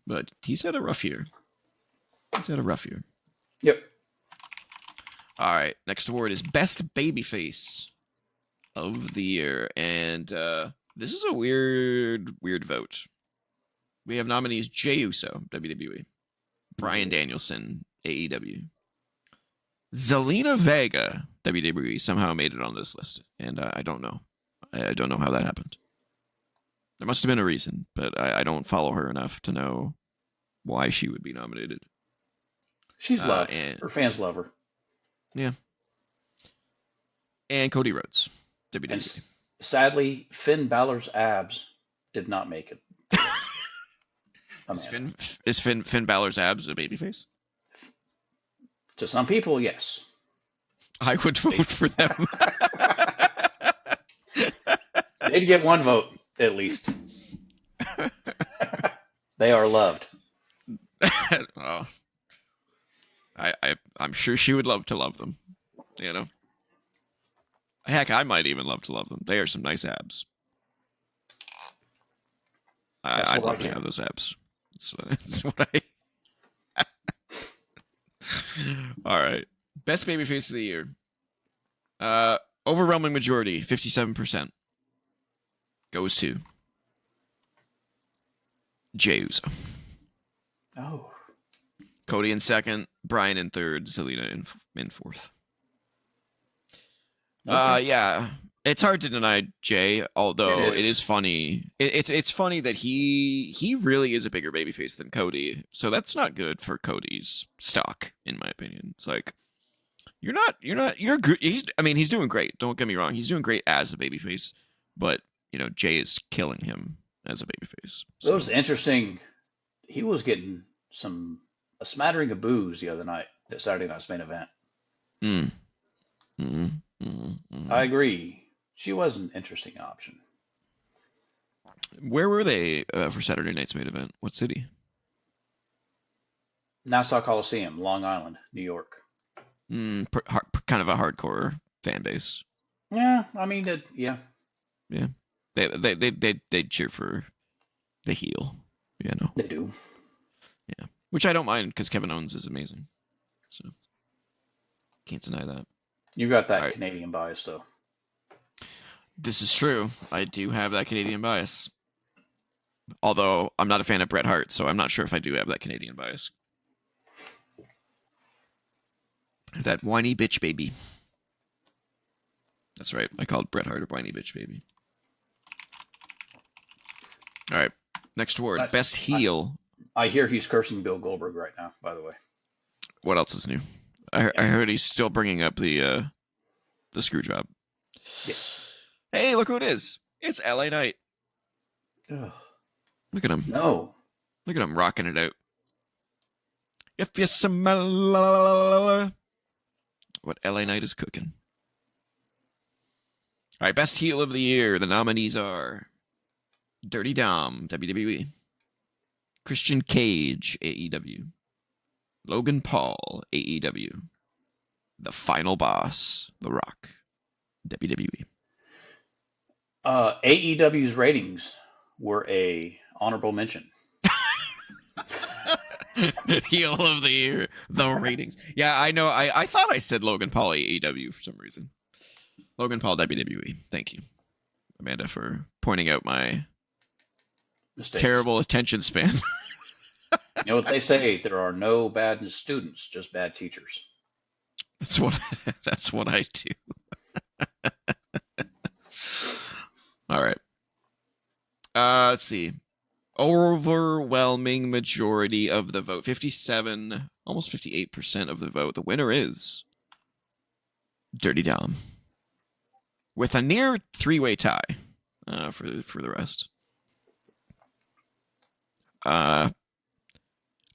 But he's had a rough year. Yep. All right, next award is Best Babyface of the Year. And this is a weird vote. We have nominees Jey Uso, WWE. Bryan Danielson, AEW. Zelina Vega, WWE, somehow made it on this list. And I don't know. I don't know how that happened. There must have been a reason, but I don't follow her enough to know why she would be nominated. She's loved. And Her fans love her. yeah. And Cody Rhodes, WWE. And sadly, Finn Balor's abs did not make it. Is Finn Balor's abs a babyface? To some people, yes. I would vote for them. They'd get one vote, at least. They are loved. Well, I'm sure she would love to love them. Heck, I might even love to love them. They are some nice abs. I'd love to have those abs. That's what I. All right. Best babyface of the year. Overwhelming majority, 57%, goes to Jey Uso. Oh, Cody in second, Bryan in third, Zelina in fourth. okay. Yeah, it's hard to deny Jay, It although it is is. funny. It's funny that he really is a bigger babyface than Cody, so that's not good for Cody's stock, in my opinion. It's like you're good. He's doing great. Don't get me wrong, he's doing great as a babyface, but Jay is killing him as a babyface. It So was interesting. He was getting a smattering of boos the other night at Saturday Night's Main Event. mm, mm, mm, I mm. agree. She was an interesting option. Where were they for Saturday night's main event? What city? Nassau Coliseum, Long Island, New York. Kind of a hardcore fan base. Yeah, I mean, yeah, Yeah, they cheer for the heel. they do. Yeah, which I don't mind because Kevin Owens is amazing. So can't deny that. You got All that right, Canadian bias, though. this is true. I do have that Canadian bias. Although I'm not a fan of Bret Hart, so I'm not sure if I do have that Canadian bias. That whiny bitch baby. That's right. I called Bret Hart a whiny bitch baby. All right. Next award. I, Best I, heel. I hear he's cursing Bill Goldberg right now, by the way. What else is new? I Yeah. heard he's still bringing up the screw job. Yes. Hey, look who it is. It's LA Knight. Ugh. Look at him. No. Look at him rocking it out. If you smell what LA Knight is cooking. All right, best heel of the year. The nominees are Dirty Dom, WWE. Christian Cage, AEW. Logan Paul, AEW. The Final Boss, The Rock, WWE. AEW's ratings were a honorable mention. Heel of the year, the ratings. Yeah, I know. I thought I said Logan Paul AEW for some reason. Logan Paul WWE. Thank you, Amanda, for pointing out my Mistakes. terrible attention span. You know what they say? There are no bad students, just bad teachers. That's what I do. All right. Let's see. Overwhelming majority of the vote, 57, almost 58% of the vote. The winner is Dirty Dom, with a near three-way tie for the rest.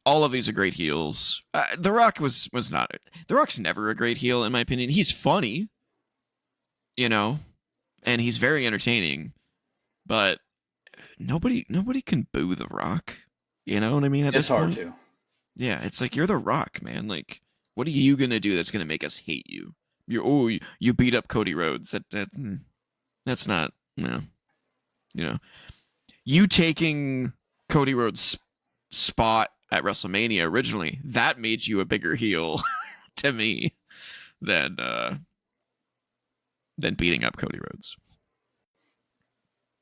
All of these are great heels. The Rock was not. The Rock's never a great heel in my opinion. He's funny, and he's very entertaining, but nobody can boo The Rock. You know what I mean? At It's this hard point, to. yeah, it's like you're The Rock, man. Like, what are you gonna do that's gonna make us hate you? You beat up Cody Rhodes. That's not you know you taking Cody Rhodes' spot at WrestleMania originally, that made you a bigger heel to me than beating up Cody Rhodes.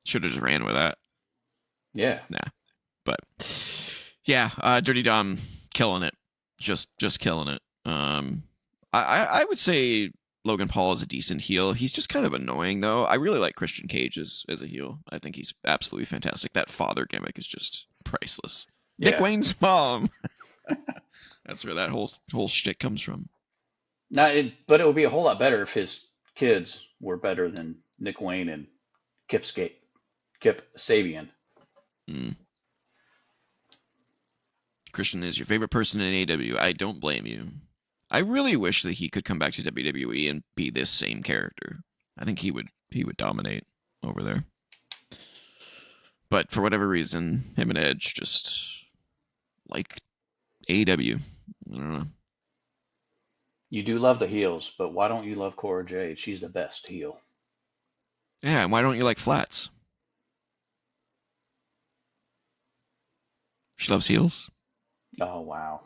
Should have just ran with that. Yeah. Nah. But yeah, Dirty Dom killing it. Just killing it. I would say Logan Paul is a decent heel. He's just kind of annoying though. I really like Christian Cage as a heel. I think he's absolutely fantastic. That father gimmick is just priceless. Nick Yeah. Wayne's mom. That's where that whole shtick comes from. But it would be a whole lot better if his kids were better than Nick Wayne and Kip Sabian. Mm. Christian is your favorite person in AEW. I don't blame you. I really wish that he could come back to WWE and be this same character. I think he would dominate over there. But for whatever reason, him and Edge just like AEW. I don't know. You do love the heels, but why don't you love Cora Jade? She's the best heel. Yeah, and why don't you like flats? She loves heels. Oh, wow.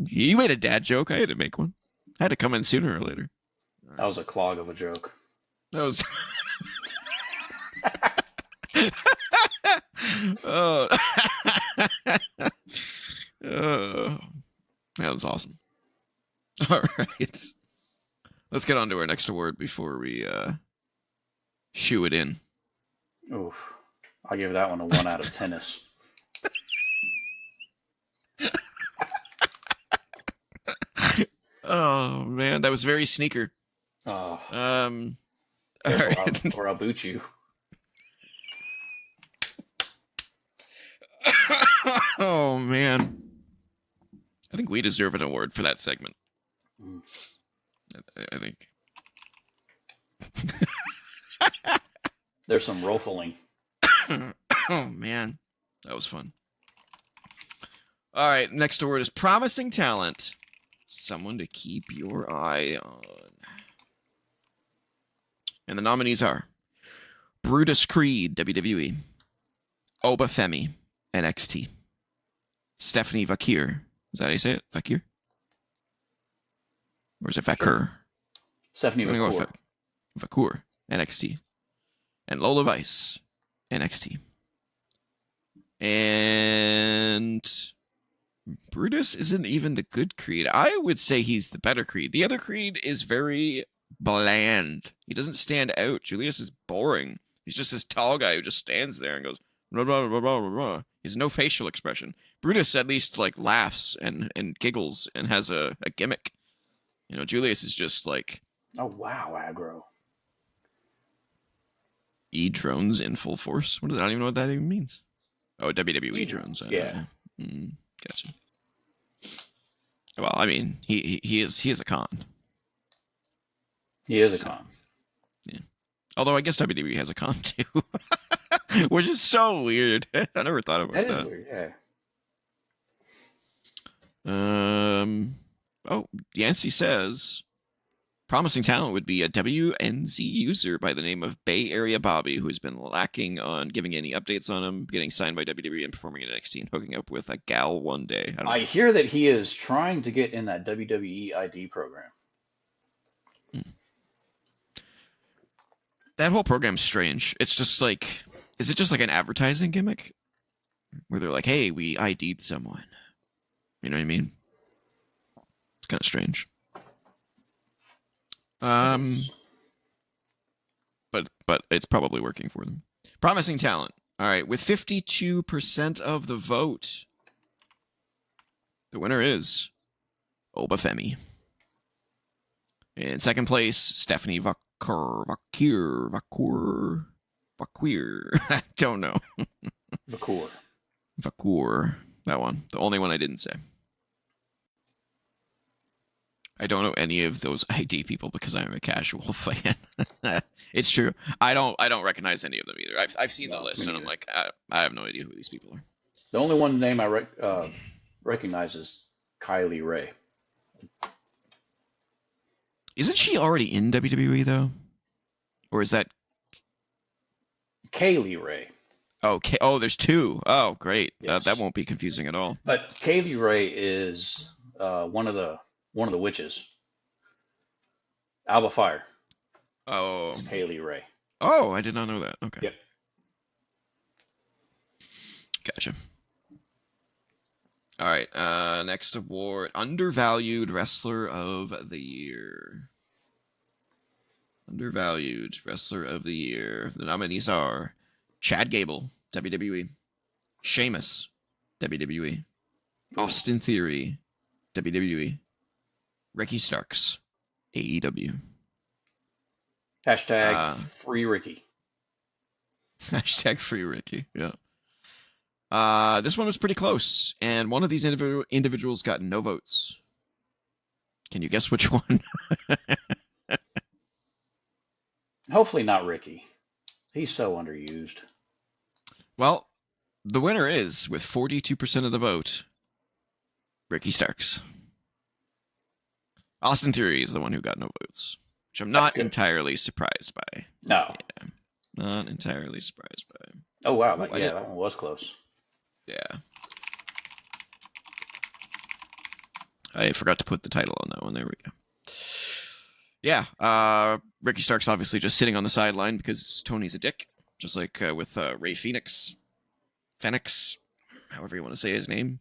You made a dad joke. I had to make one. I had to come in sooner or later. All That right. was a clog of a joke. That was. Oh. Oh, that was awesome. All right. Let's get on to our next award before we shoo it in. Oof. I'll give that one a 1 out of tennis. Oh man, that was very sneaker. Oh, All careful, right. or I'll boot you. Oh man, I think we deserve an award for that segment. Mm. I think. There's some ruffling. Oh man, that was fun. All right, next award is promising talent. Someone to keep your eye on. And the nominees are Brutus Creed, WWE, Oba Femi, NXT, Stephanie Vakir. Is that how you say it? Vakir? Or is it Vakur? Sure. Stephanie I'm gonna go McCourt. with Vakur, NXT. And Lola Vice, NXT. And Brutus isn't even the good Creed. I would say he's the better Creed. The other Creed is very bland. He doesn't stand out. Julius is boring. He's just this tall guy who just stands there and goes blah blah blah blah blah blah. He has no facial expression. Brutus at least like laughs and giggles and has a gimmick. You know, Julius is just like Oh, wow, aggro. drones in full force. What does I don't even know what that even means. Oh, WWE drones. Yeah. Gotcha. Well, I mean, he is a con. He is a con. Yeah. Although I guess WWE has a con too, which is so weird. I never thought about that. That is weird, yeah. Oh, Yancey says promising talent would be a WNZ user by the name of Bay Area Bobby, who has been lacking on giving any updates on him, getting signed by WWE and performing in NXT and hooking up with a gal one day. I hear that he is trying to get in that WWE ID program. That whole program's strange. It's just like, is it just like an advertising gimmick? Where they're like, hey, we ID'd someone. You know what I mean? It's kind of strange. But it's probably working for them. Promising talent. All right, with 52% of the vote, the winner is Oba Femi. In second place, Stephanie Vakir. I don't know. Vakur. That one. The only one I didn't say. I don't know any of those ID people because I'm a casual fan. It's true. I don't recognize any of them either. I've seen the list and I'm like, I have no idea who these people are. The only one name I recognize is Kylie Ray. Isn't she already in WWE though? Or is that Kaylee Ray? Oh, there's two. Oh, great. Yes. That won't be confusing at all. But Kaylee Ray is one of the witches. Alba Fire. Oh. It's Kaylee Ray. Oh, I did not know that. Okay. Yep. Gotcha. All right. Next award, Undervalued Wrestler of the Year. Undervalued Wrestler of the Year. The nominees are Chad Gable, WWE. Sheamus, WWE. Austin Theory, WWE. Ricky Starks, AEW. Hashtag Free Ricky. Hashtag Free Ricky. Yeah. This one was pretty close, and one of these individuals got no votes. Can you guess which one? Hopefully not Ricky. He's so underused. Well, the winner is, with 42% of the vote, Ricky Starks. Austin Theory is the one who got no votes, which I'm not entirely surprised by. No. Yeah, not entirely surprised by. Oh, wow. That one was close. Yeah. I forgot to put the title on that one. There we go. Yeah, Ricky Stark's obviously just sitting on the sideline because Tony's a dick, just like with Ray Phoenix, however you want to say his name.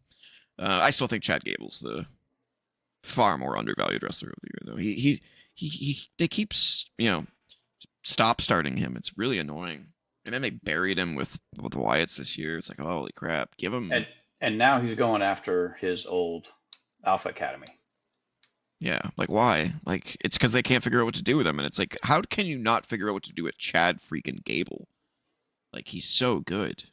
I still think Chad Gable's the far more undervalued wrestler of the year, though. They keep stop starting him. It's really annoying. And then they buried him with Wyatt's this year. It's like, holy crap, give him. And now he's going after his old Alpha Academy. Yeah, like why? Like it's because they can't figure out what to do with him, and it's like, how can you not figure out what to do with Chad freaking Gable? Like he's so good.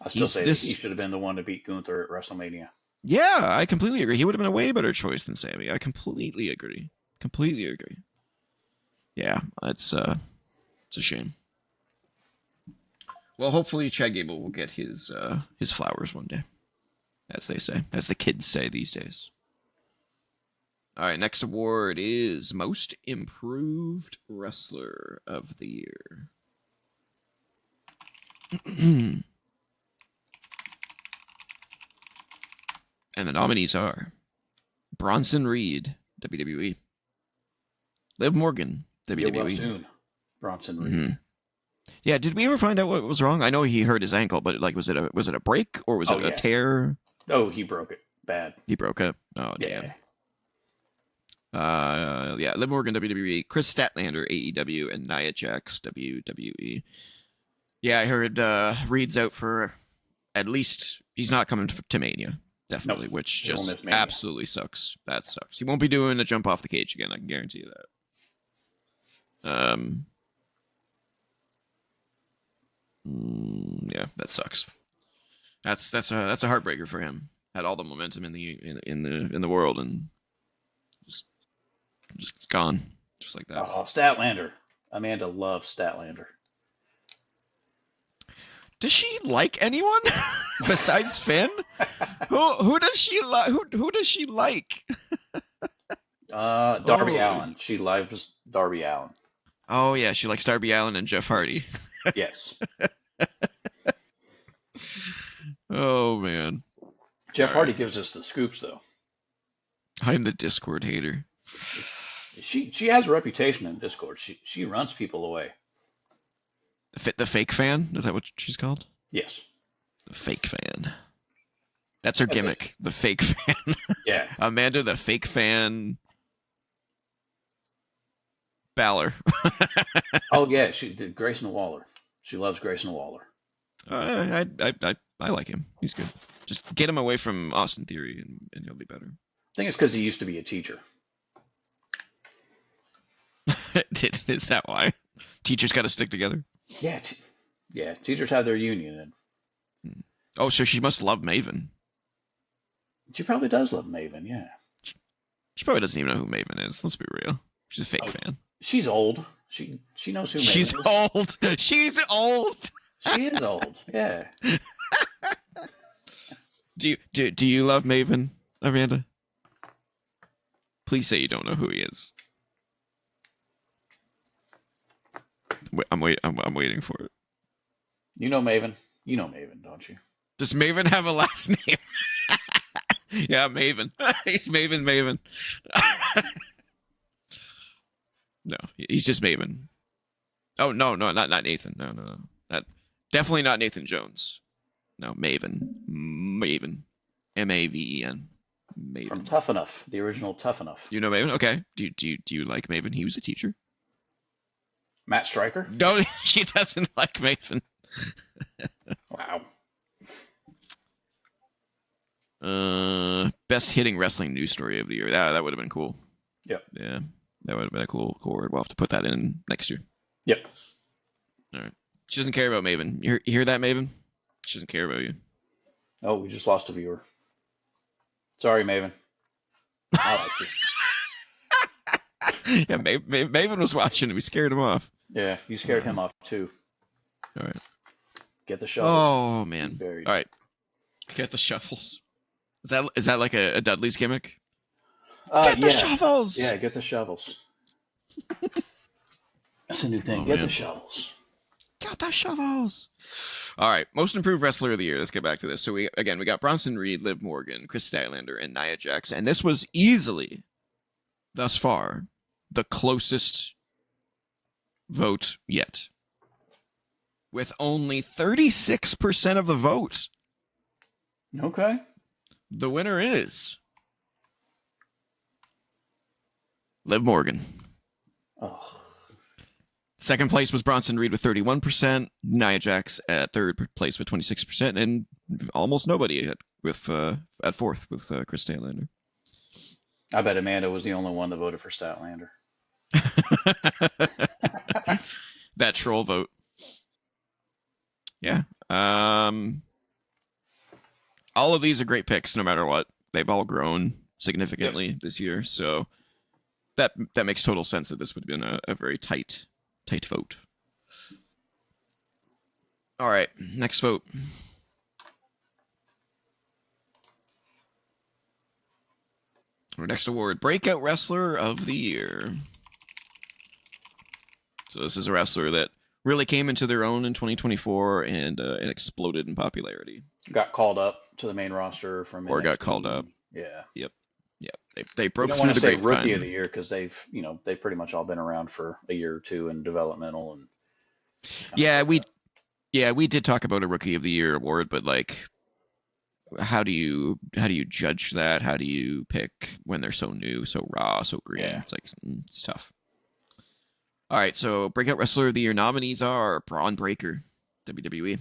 I still say that he should have been the one to beat Gunther at WrestleMania. Yeah, I completely agree. He would have been a way better choice than Sammy. I completely agree. Completely agree. Yeah, it's a shame. Well, hopefully Chad Gable will get his flowers one day, as they say, as the kids say these days. All right, next award is Most Improved Wrestler of the Year. And the nominees are Bronson Reed, WWE. Liv Morgan, WWE. Get well soon, Bronson Reed. Mm-hmm. Yeah, did we ever find out what was wrong? I know he hurt his ankle, but like, was it a break or was it a tear? Oh, he broke it bad. He broke it. Oh, damn. Yeah, Liv Morgan, WWE, Chris Statlander, AEW, and Nia Jax, WWE. Yeah, I heard Reed's out for at least, he's not coming to Mania, definitely, which just absolutely sucks. That sucks. He won't be doing a jump off the cage again, I can guarantee you that. Yeah, that sucks. That's a heartbreaker for him. Had all the momentum in the world and just gone, just like that. Oh, Statlander. Amanda loves Statlander. Does she like anyone besides Finn? Who does she like? Who does she like? Darby Allin. She loves Darby Allin. Oh yeah, she likes Darby Allin and Jeff Hardy. Yes. Oh man. Jeff Hardy gives us the scoops though. I'm the Discord hater. She has a reputation in Discord. She runs people away. The fake fan? Is that what she's called? Yes. The fake fan. That's her gimmick. The fake fan. Yeah. Amanda, the fake fan. Balor. Oh yeah, she did Grayson Waller. She loves Grayson Waller. I like him. He's good. Just get him away from Austin Theory, and he'll be better. I think it's because he used to be a teacher. Is that why? Teachers got to stick together. Yeah, teachers have their union. And... Oh, so she must love Maven. She probably does love Maven, yeah. She probably doesn't even know who Maven is. Let's be real. She's a fake fan. She's old. She knows who Maven is. She's old. She's old. She is old. Yeah. Do you love Maven, Amanda? Please say you don't know who he is. I'm waiting for it. You know Maven. You know Maven, don't you? Does Maven have a last name? Yeah, Maven. He's Maven. No, he's just Maven. Oh no, not Nathan. No. Definitely not Nathan Jones. No, Maven. Maven. Maven. From Tough Enough, the original Tough Enough. You know Maven? Okay. Do you like Maven? He was a teacher. Matt Stryker? No, she doesn't like Maven. Wow. Best hitting wrestling news story of the year. That would have been cool. Yep. Yeah, that would have been a cool word. We'll have to put that in next year. Yep. All right. She doesn't care about Maven. You hear that, Maven? She doesn't care about you. Oh, we just lost a viewer. Sorry, Maven. I like you. Yeah, Maven was watching and we scared him off. Yeah, you scared him off too. All right. Get the shovels. Oh man. All right. Get the shovels. Is that like a Dudley's gimmick? Get the shovels. Yeah, get the shovels. That's a new thing. Get the shovels. Get the shovels. All right, most improved wrestler of the year. Let's get back to this. So we got Bronson Reed, Liv Morgan, Chris Statlander, and Nia Jax, and this was easily, thus far, the closest vote yet, with only 36% of the vote. Okay. The winner is Liv Morgan. Oh. Second place was Bronson Reed with 31%. Nia Jax at third place with 26%, and almost nobody at fourth with Chris Statlander. I bet Amanda was the only one that voted for Statlander. That troll vote. Yeah. All of these are great picks, no matter what. They've all grown significantly this year, so that makes total sense that this would have been a very tight vote. All right, next vote. Our next award, Breakout Wrestler of the Year. So this is a wrestler that really came into their own in 2024 and exploded in popularity. Got called up to the main roster from Or NXT. got called up. Yeah. Yep. They broke don't through want the to say grapevine. rookie of the year because they've pretty much all been around for a year or two in developmental and. Yeah, we did talk about a rookie of the year award, but like, how do you judge that? How do you pick when they're so new, so raw, so green? Yeah. It's like it's tough. All right, so Breakout Wrestler of the Year nominees are Braun Breaker, WWE;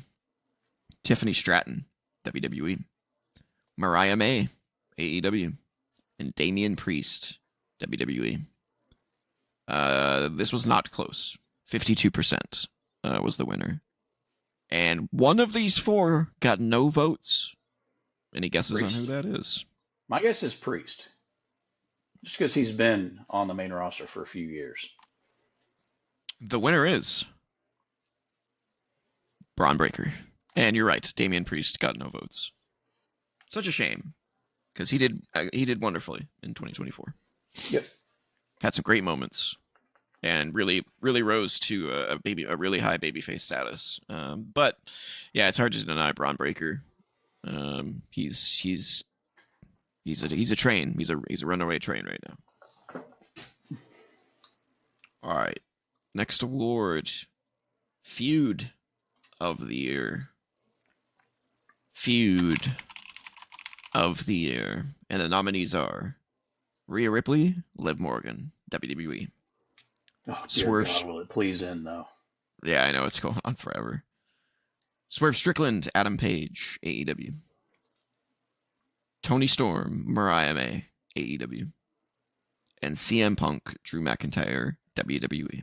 Tiffany Stratton, WWE; Mariah May, AEW; and Damian Priest, WWE. This was not close. 52% was the winner. And one of these four got no votes. Any guesses Priest. on who that is? My guess is Priest. Just because he's been on the main roster for a few years. The winner is Braun Breaker. And you're right, Damian Priest got no votes. Such a shame, because he did wonderfully in 2024. Yep. Had some great moments, and really rose to a really high babyface status. But yeah, it's hard to deny Braun Breaker. He's a train. He's a runaway train right now. All right, next award, Feud of the Year. Feud of the Year, and the nominees are Rhea Ripley, Liv Morgan, WWE. Oh, Swerve. God, will it please end though? Yeah, I know it's going on forever. Swerve Strickland, Adam Page, AEW. Tony Storm, Mariah May, AEW. And CM Punk, Drew McIntyre, WWE.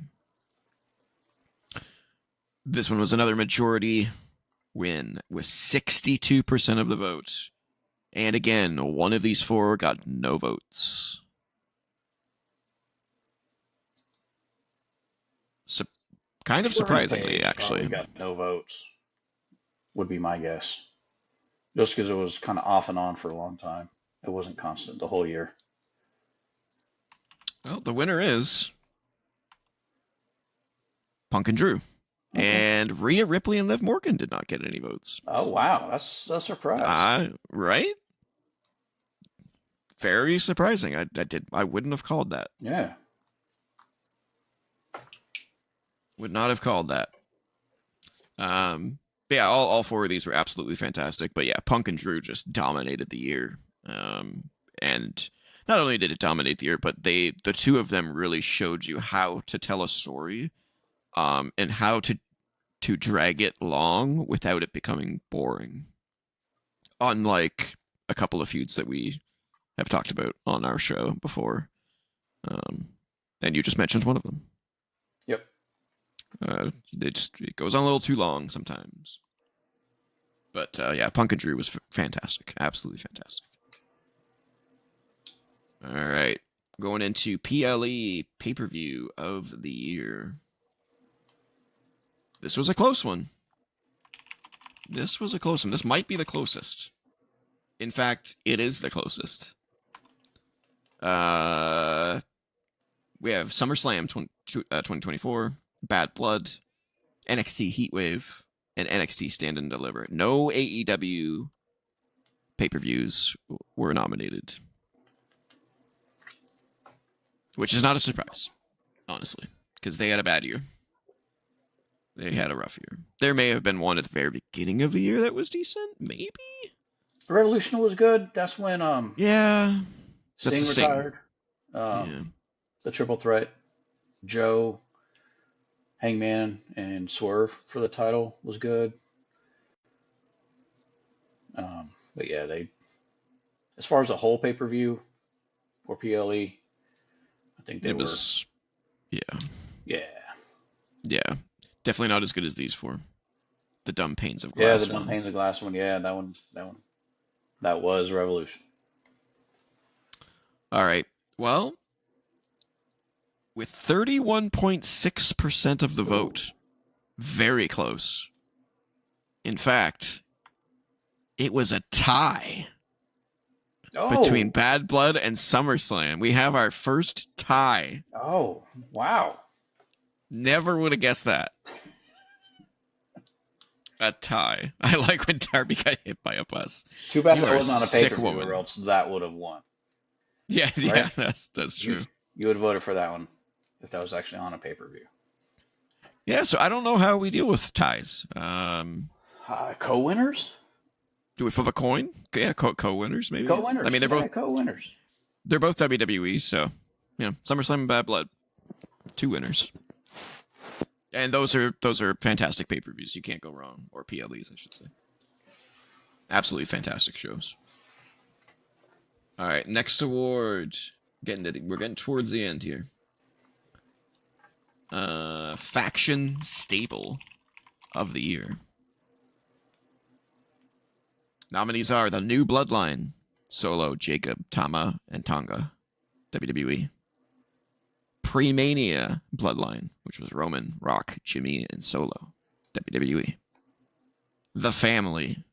This one was another majority win with 62% of the vote. And again, one of these four got no votes. Kind of surprisingly, actually. Got no votes, would be my guess. Just because it was kind of off and on for a long time. It wasn't constant the whole year. Well, the winner is Punk and Drew. Okay. And Rhea Ripley and Liv Morgan did not get any votes. Oh, wow. That's a surprise. Right? Very surprising. I wouldn't have called that. Yeah. Would not have called that. But yeah, all four of these were absolutely fantastic. But yeah, Punk and Drew just dominated the year. And not only did it dominate the year, but the two of them really showed you how to tell a story, and how to drag it long without it becoming boring. Unlike a couple of feuds that we have talked about on our show before. And you just mentioned one of them. Yep. It goes on a little too long sometimes. But yeah, Punk and Drew was fantastic. Absolutely fantastic. All right. Going into PLE pay-per-view of the year. This was a close one. This might be the closest. In fact, it is the closest. We have SummerSlam 2024, Bad Blood, NXT Heatwave, and NXT Stand and Deliver. No AEW pay-per-views were nominated, which is not a surprise, honestly, because they had a bad year. They had a rough year. There may have been one at the very beginning of the year that was decent, maybe. Revolution was good. That's when Yeah, that's Sting the Sting. retired. Yeah, The triple threat, Joe, Hangman, and Swerve for the title was good. But yeah, they as far as a whole pay per view or PLE, I think they it were was. Yeah, yeah yeah, definitely not as good as these four. The Dumb Pains of yeah Glass the Dumb one. Pains of Glass one. Yeah, that was Revolution. All right. Well, with 31.6% of the Ooh. vote, very close. In fact, it was a tie between Oh Bad Blood and SummerSlam. We have our first tie. oh wow. Never would have guessed that. A tie. I like when Darby got hit by a bus. Too bad You that are a wasn't on a pay sick per view, woman. or else that would have won. Yeah, Right? yeah, that's You true. you would have voted for that one if that was actually on a pay per view. Yeah, so I don't know how we deal with ties. Co-winners? Do we flip a coin? Yeah, co-winners maybe. Co-winners. I mean, Yeah, co-winners. they're both WWE, so SummerSlam and Bad Blood, two winners, and those are fantastic pay-per-views. You can't go wrong, or PLEs, I should say. Absolutely fantastic shows. All right, next award. We're getting towards the end here. Faction Stable of the Year. Nominees are The New Bloodline, Solo, Jacob, Tama, and Tonga, WWE. Pre-Mania Bloodline, which was Roman, Rock, Jimmy, and Solo, WWE. The Family,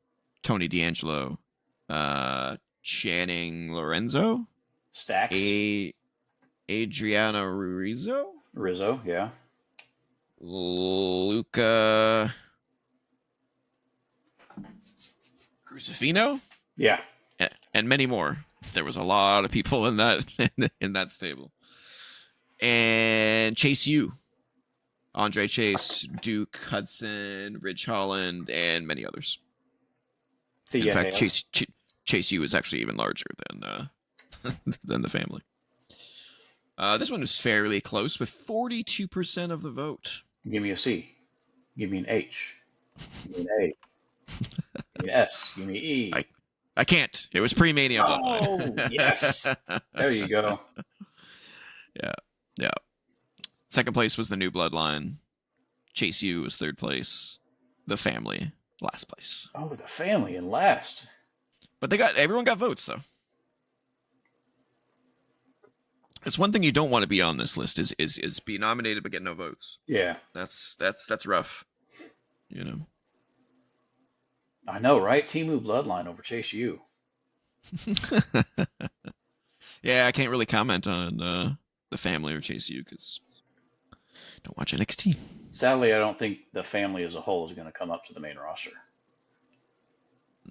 Tony D'Angelo, Channing Lorenzo, Stacks. Adriana Rizzo, Rizzo, yeah. Luca Crucifino, Yeah. and many more. There was a lot of people in that in that stable. And Chase U, Andre Chase, Duke Hudson, Ridge Holland, and many others. Thea In fact, Hale. Chase U is actually even larger than than the Family. This one is fairly close with 42% of the vote. Give me a C. Give me an H. Give me an A. Give me an S. Give me E. I can't. It was pre-Mania Oh, Bloodline. yes. There you go. Yeah. Second place was the New Bloodline. Chase U was third place. The Family, last place. Oh, the Family in last. But everyone got votes though. It's one thing you don't want to be on this list is be nominated but get no votes. Yeah. That's rough. You know. I know, right? Timu Bloodline over Chase U. Yeah, I can't really comment on the Family or Chase U because don't watch NXT. Sadly, I don't think the Family as a whole is going to come up to the main roster.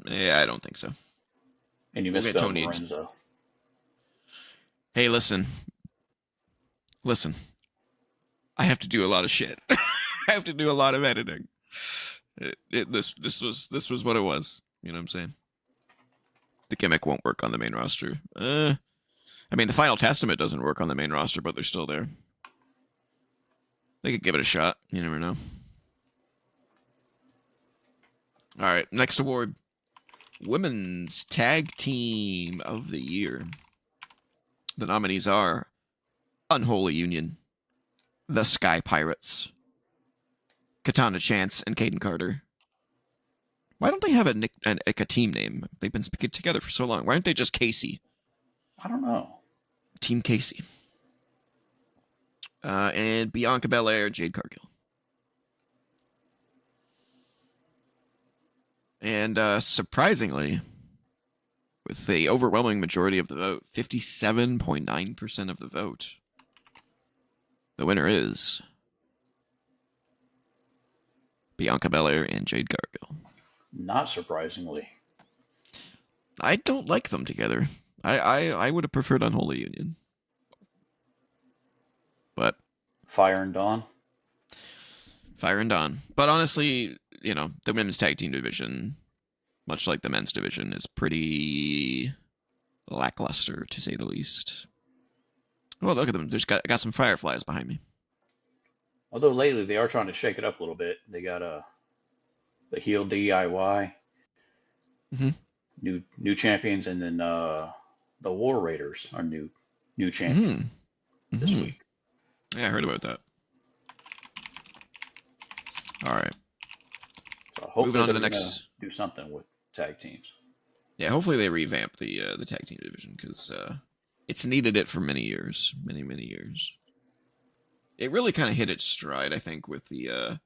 Yeah, I don't think so. And you We'll get misspelled Tony. Lorenzo. Hey, listen. I have to do a lot of shit. I have to do a lot of editing. This was what it was. You know what I'm saying? The gimmick won't work on the main roster. I mean, the Final Testament doesn't work on the main roster, but they're still there. They could give it a shot. You never know. All right, next award. Women's Tag Team of the Year. The nominees are Unholy Union, The Sky Pirates, Katana Chance, and Caden Carter. Why don't they have a team name? They've been together for so long. Why aren't they just Casey? I don't know. Team Casey. And Bianca Belair, Jade Cargill. And surprisingly, with the overwhelming majority of the vote, 57.9% of the vote, the winner is Bianca Belair and Jade Cargill. Not surprisingly. I don't like them together. I would have preferred Unholy Union. But Fire and Dawn. Fire and Dawn. But honestly, you know, the women's tag team division, much like the men's division, is pretty lackluster, to say the least. Well, look at them. There's got some fireflies behind me. Although lately they are trying to shake it up a little bit. They got the heel DIY, Mm-hmm. new champions, and then the War Raiders are new champions this week. Yeah, I heard about that. All right. So hopefully Moving on to the they're next. gonna do something with tag teams. Yeah, hopefully they revamp the tag team division because it's needed it for many years, many years. It really kind of hit its stride, I think, with the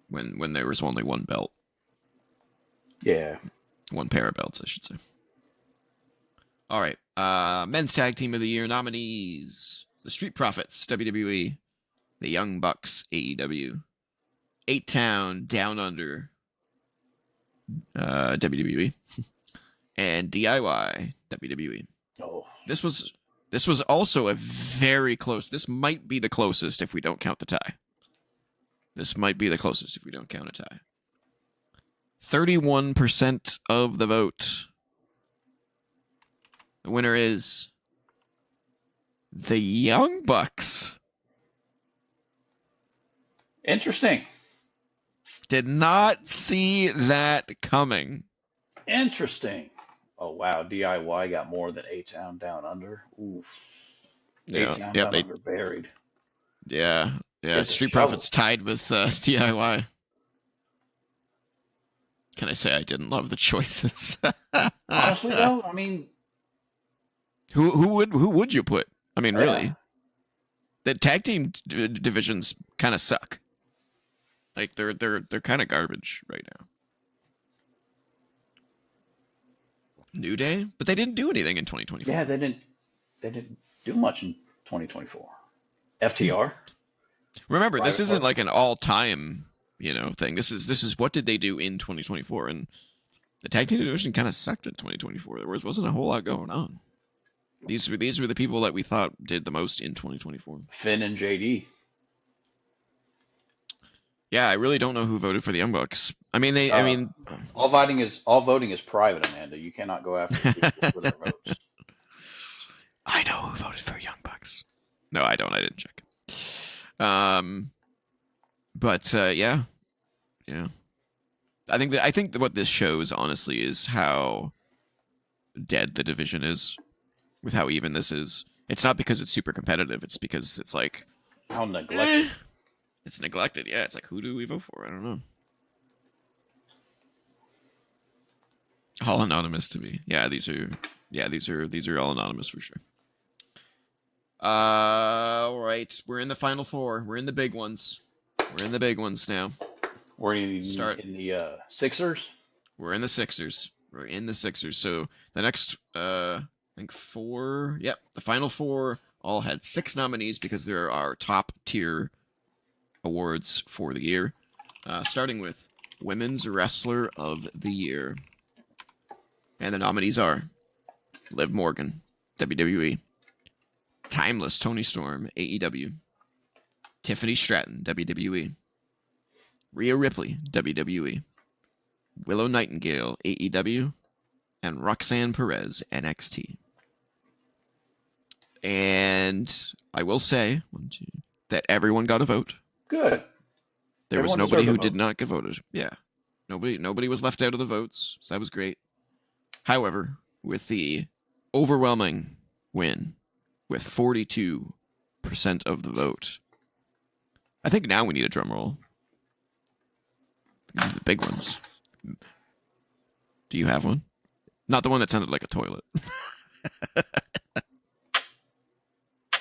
when there was only one belt, Yeah. one pair of belts, I should say. All right, men's tag team of the year nominees: the Street Profits, WWE; the Young Bucks, AEW; 8-Town, Down Under, WWE; and DIY, WWE. Oh, This was also a very close. This might be the closest if we don't count the tie. This might be the closest if we don't count a tie. 31% of the vote. The winner is the Young Bucks. interesting. Did not see that coming. Interesting. Oh wow, DIY got more than A-Town Down Under. Oof. A-Town Down Under buried. Yeah. It's a Street shovel. Profits tied with DIY. Can I say I didn't love the choices? Honestly though, I mean, who would you put? I mean, really, yeah. the tag team divisions kind of suck. Like they're kind of garbage right now. New Day, but they didn't do anything in 2024. Yeah, they didn't do much in 2024. FTR. Remember, this Private isn't Party. like an all-time, thing. This is what did they do in 2024, and the tag team division kind of sucked in 2024. There wasn't a whole lot going on. These were the people that we thought did the most in 2024. Finn and JD. Yeah, I really don't know who voted for the Young Bucks. I mean, All voting is private, Amanda. You cannot go after people for their votes. I know who voted for Young Bucks. No, I don't. I didn't check. But yeah. I think that what this shows, honestly, is how dead the division is, with how even this is. It's not because it's super competitive. It's because it's like How neglected. it's neglected. Yeah, it's like, who do we vote for? I don't know. All anonymous to me. Yeah, these are all anonymous for sure. All right, we're in the final four. We're in the big ones. We're in the big ones now. We're in the Sixers. We're in the Sixers. So the next, I think 4. Yep, the final 4 all had 6 nominees because there are top tier awards for the year. Starting with Women's Wrestler of the Year. And the nominees are Liv Morgan, WWE; Timeless Toni Storm, AEW; Tiffany Stratton, WWE; Rhea Ripley, WWE; Willow Nightingale, AEW; and Roxanne Perez, NXT. And I will say that everyone got a vote. Good. There was Everyone nobody deserved a who vote. did not get voted. Yeah. Nobody was left out of the votes, so that was great. However, with the overwhelming win, with 42% of the vote, I think now we need a drum roll. These are the big ones. Do you have one? Not the one that sounded like a toilet.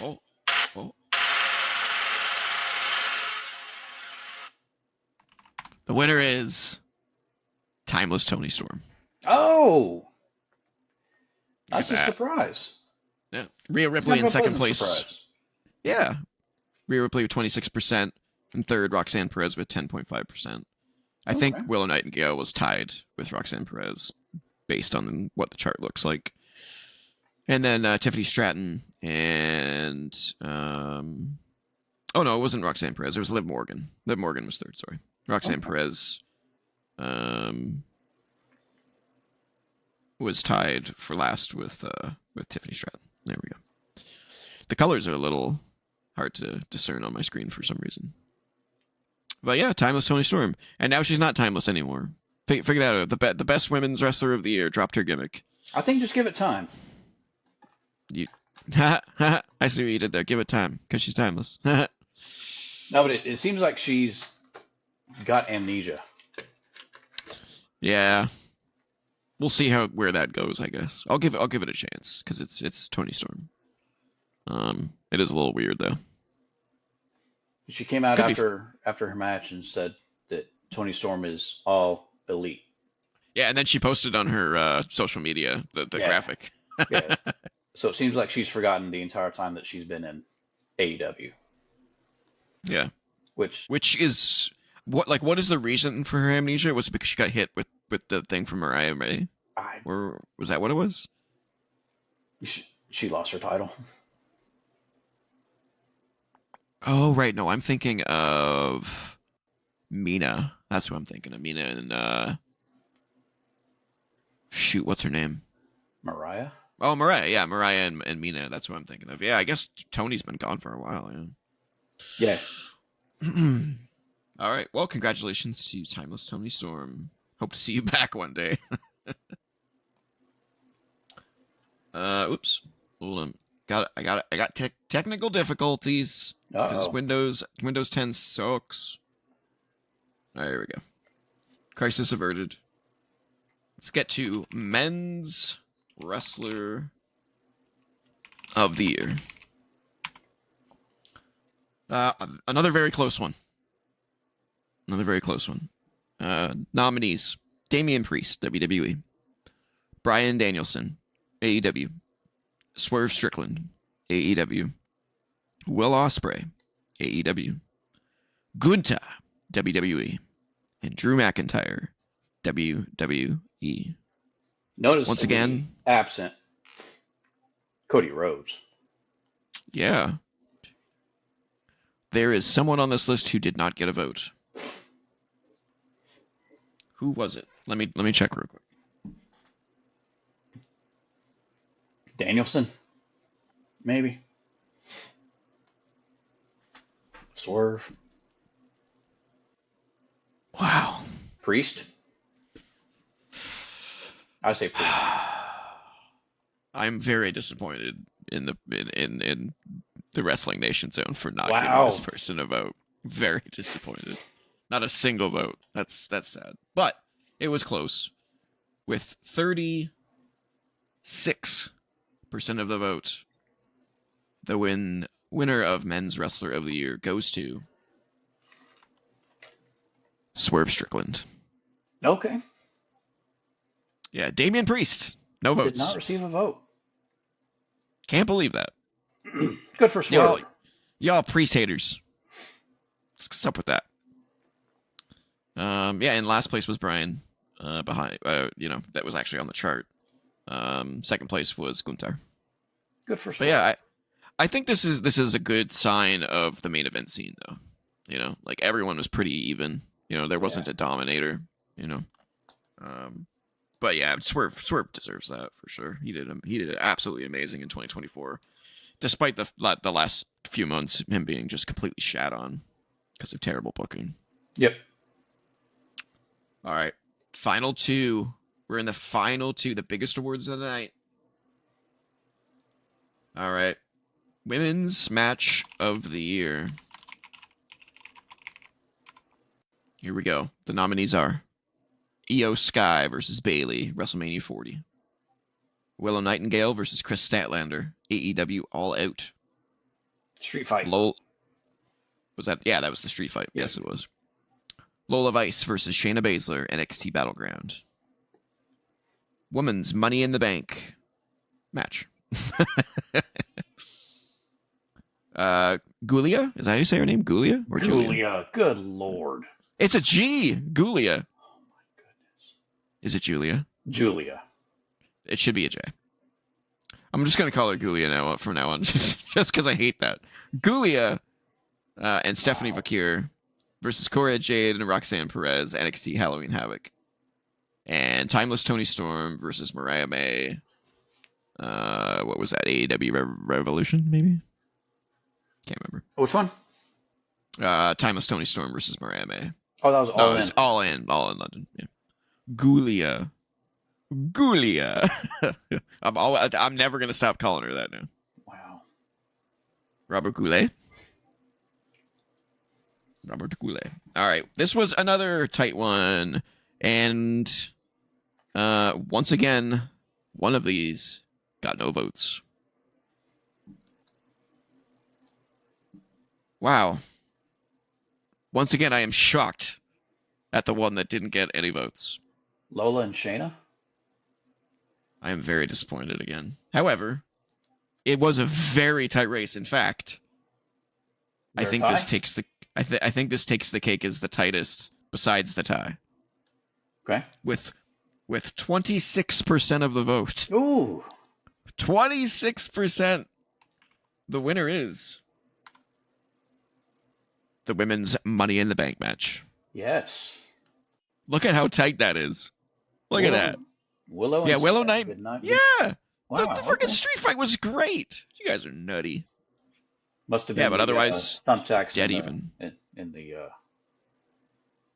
Oh. The winner is Timeless Toni Storm. Oh, Look that's at a that. surprise. Yeah. Rhea It's Ripley kind in of a second pleasant place. surprise. Yeah. Rhea Ripley with 26%. And third, Roxanne Perez with 10.5%. I think Okay. Willow Nightingale was tied with Roxanne Perez based on what the chart looks like. And then Tiffany Stratton and oh no, it wasn't Roxanne Perez. It was Liv Morgan. Liv Morgan was third. Sorry, Roxanne Okay. Perez was tied for last with Tiffany Stratton. There we go. The colors are a little hard to discern on my screen for some reason. But yeah, timeless Toni Storm, and now she's not timeless anymore. Figure that out. The best women's wrestler of the year dropped her gimmick. I think just give it time. You, I see what you did there. Give it time because she's timeless. No, but it seems like she's got amnesia. Yeah, we'll see where that goes. I guess I'll give it a chance because it's Toni Storm. It is a little weird though. She came out Could be. after her match and said that Toni Storm is all elite. Yeah, and then she posted on her social media the Yeah, graphic. yeah. So it seems like she's forgotten the entire time that she's been in AEW, Yeah, which which is what is the reason for her amnesia? Was it because she got hit with the thing from Mariah May, I or was that what it was? she lost her title. Oh right, no, I'm thinking of Mina. That's who I'm thinking of. Mina and shoot, what's her name? Mariah? Oh, Mariah. Yeah, Mariah and Mina. That's what I'm thinking of. Yeah, I guess Tony's been gone for a while. Yeah. Yeah. All right. Well, congratulations to Timeless Toni Storm. Hope to see you back one day. Oops. Hold on. I got technical difficulties because Uh-oh. Windows 10 sucks. All right, here we go. Crisis averted. Let's get to men's wrestler of the year. Another very close one. Nominees: Damian Priest, WWE; Bryan Danielson, AEW; Swerve Strickland, AEW; Will Ospreay, AEW; Gunta, WWE; and Drew McIntyre, WWE. Once Noticeably again, absent Cody Rhodes. yeah, there is someone on this list who did not get a vote. Who was it? Let me check real quick. Danielson, maybe. Swerve. Wow. Priest. I say Priest. I'm very disappointed in the Wrestling Nation zone for not giving Wow. this person a vote. Very disappointed. Not a single vote. That's sad. But it was close. With 36% of the vote, the winner of Men's Wrestler of the Year goes to Swerve Strickland. Okay. Yeah, Damian Priest. No Did votes. not receive a vote. Can't believe that. Good for Swerve. Y'all Priest haters. What's up with that? Yeah, and last place was Brian. Behind, that was actually on the chart. Second place was Gunther. Good for But Swerve. yeah, I think this is a good sign of the main event scene, though. Like everyone was pretty even. There wasn't a dominator. But yeah, Swerve deserves that for sure. He did absolutely amazing in 2024, despite the last few months him being just completely shat on because of terrible booking. Yep. All right, final two. We're in the final two, the biggest awards of the night. All right, women's match of the year. Here we go. The nominees are Io Sky versus Bayley, WrestleMania 40. Willow Nightingale versus Chris Statlander, AEW All Out. Street fight. Was that? Yeah, that was the street fight. Yes, it was. Lola Vice versus Shayna Baszler, NXT Battleground. Women's Money in the Bank match. Gulia? Is that how you say her name? Gulia? Or Julia? Julia. Good lord. It's a G. Gulia. Oh my goodness. Is it Julia? Julia. It should be a J. I'm just gonna call her Gulia now from now on, just because I hate that. Gulia and Stephanie Vakir versus Cora Jade and Roxanne Perez, NXT Halloween Havoc, and Timeless Tony Storm versus Mariah May. What was that? AEW Revolution, maybe? Can't remember. Which one? Timeless Tony Storm versus Mariah May. Oh, that was All In. All in London. Yeah. Gulia. I'm never gonna stop calling her that now. Wow. Robert Goulet. All right, this was another tight one, and once again, one of these got no votes. Wow. Once again, I am shocked at the one that didn't get any votes. Lola and Shayna? I am very disappointed again. However, it was a very tight race. In fact, I think this takes the I think this takes the cake as the tightest besides the tie. Okay. With 26% of the vote. Ooh. 26%. The winner is the women's Money in the Bank match. Yes. Look at how tight that is. Look at that. Willow. Yeah, Willow Knight. Yeah. Wow, the freaking street fight was great. You guys are nutty. Must have been. Yeah, but otherwise, thumbtacks dead even. In the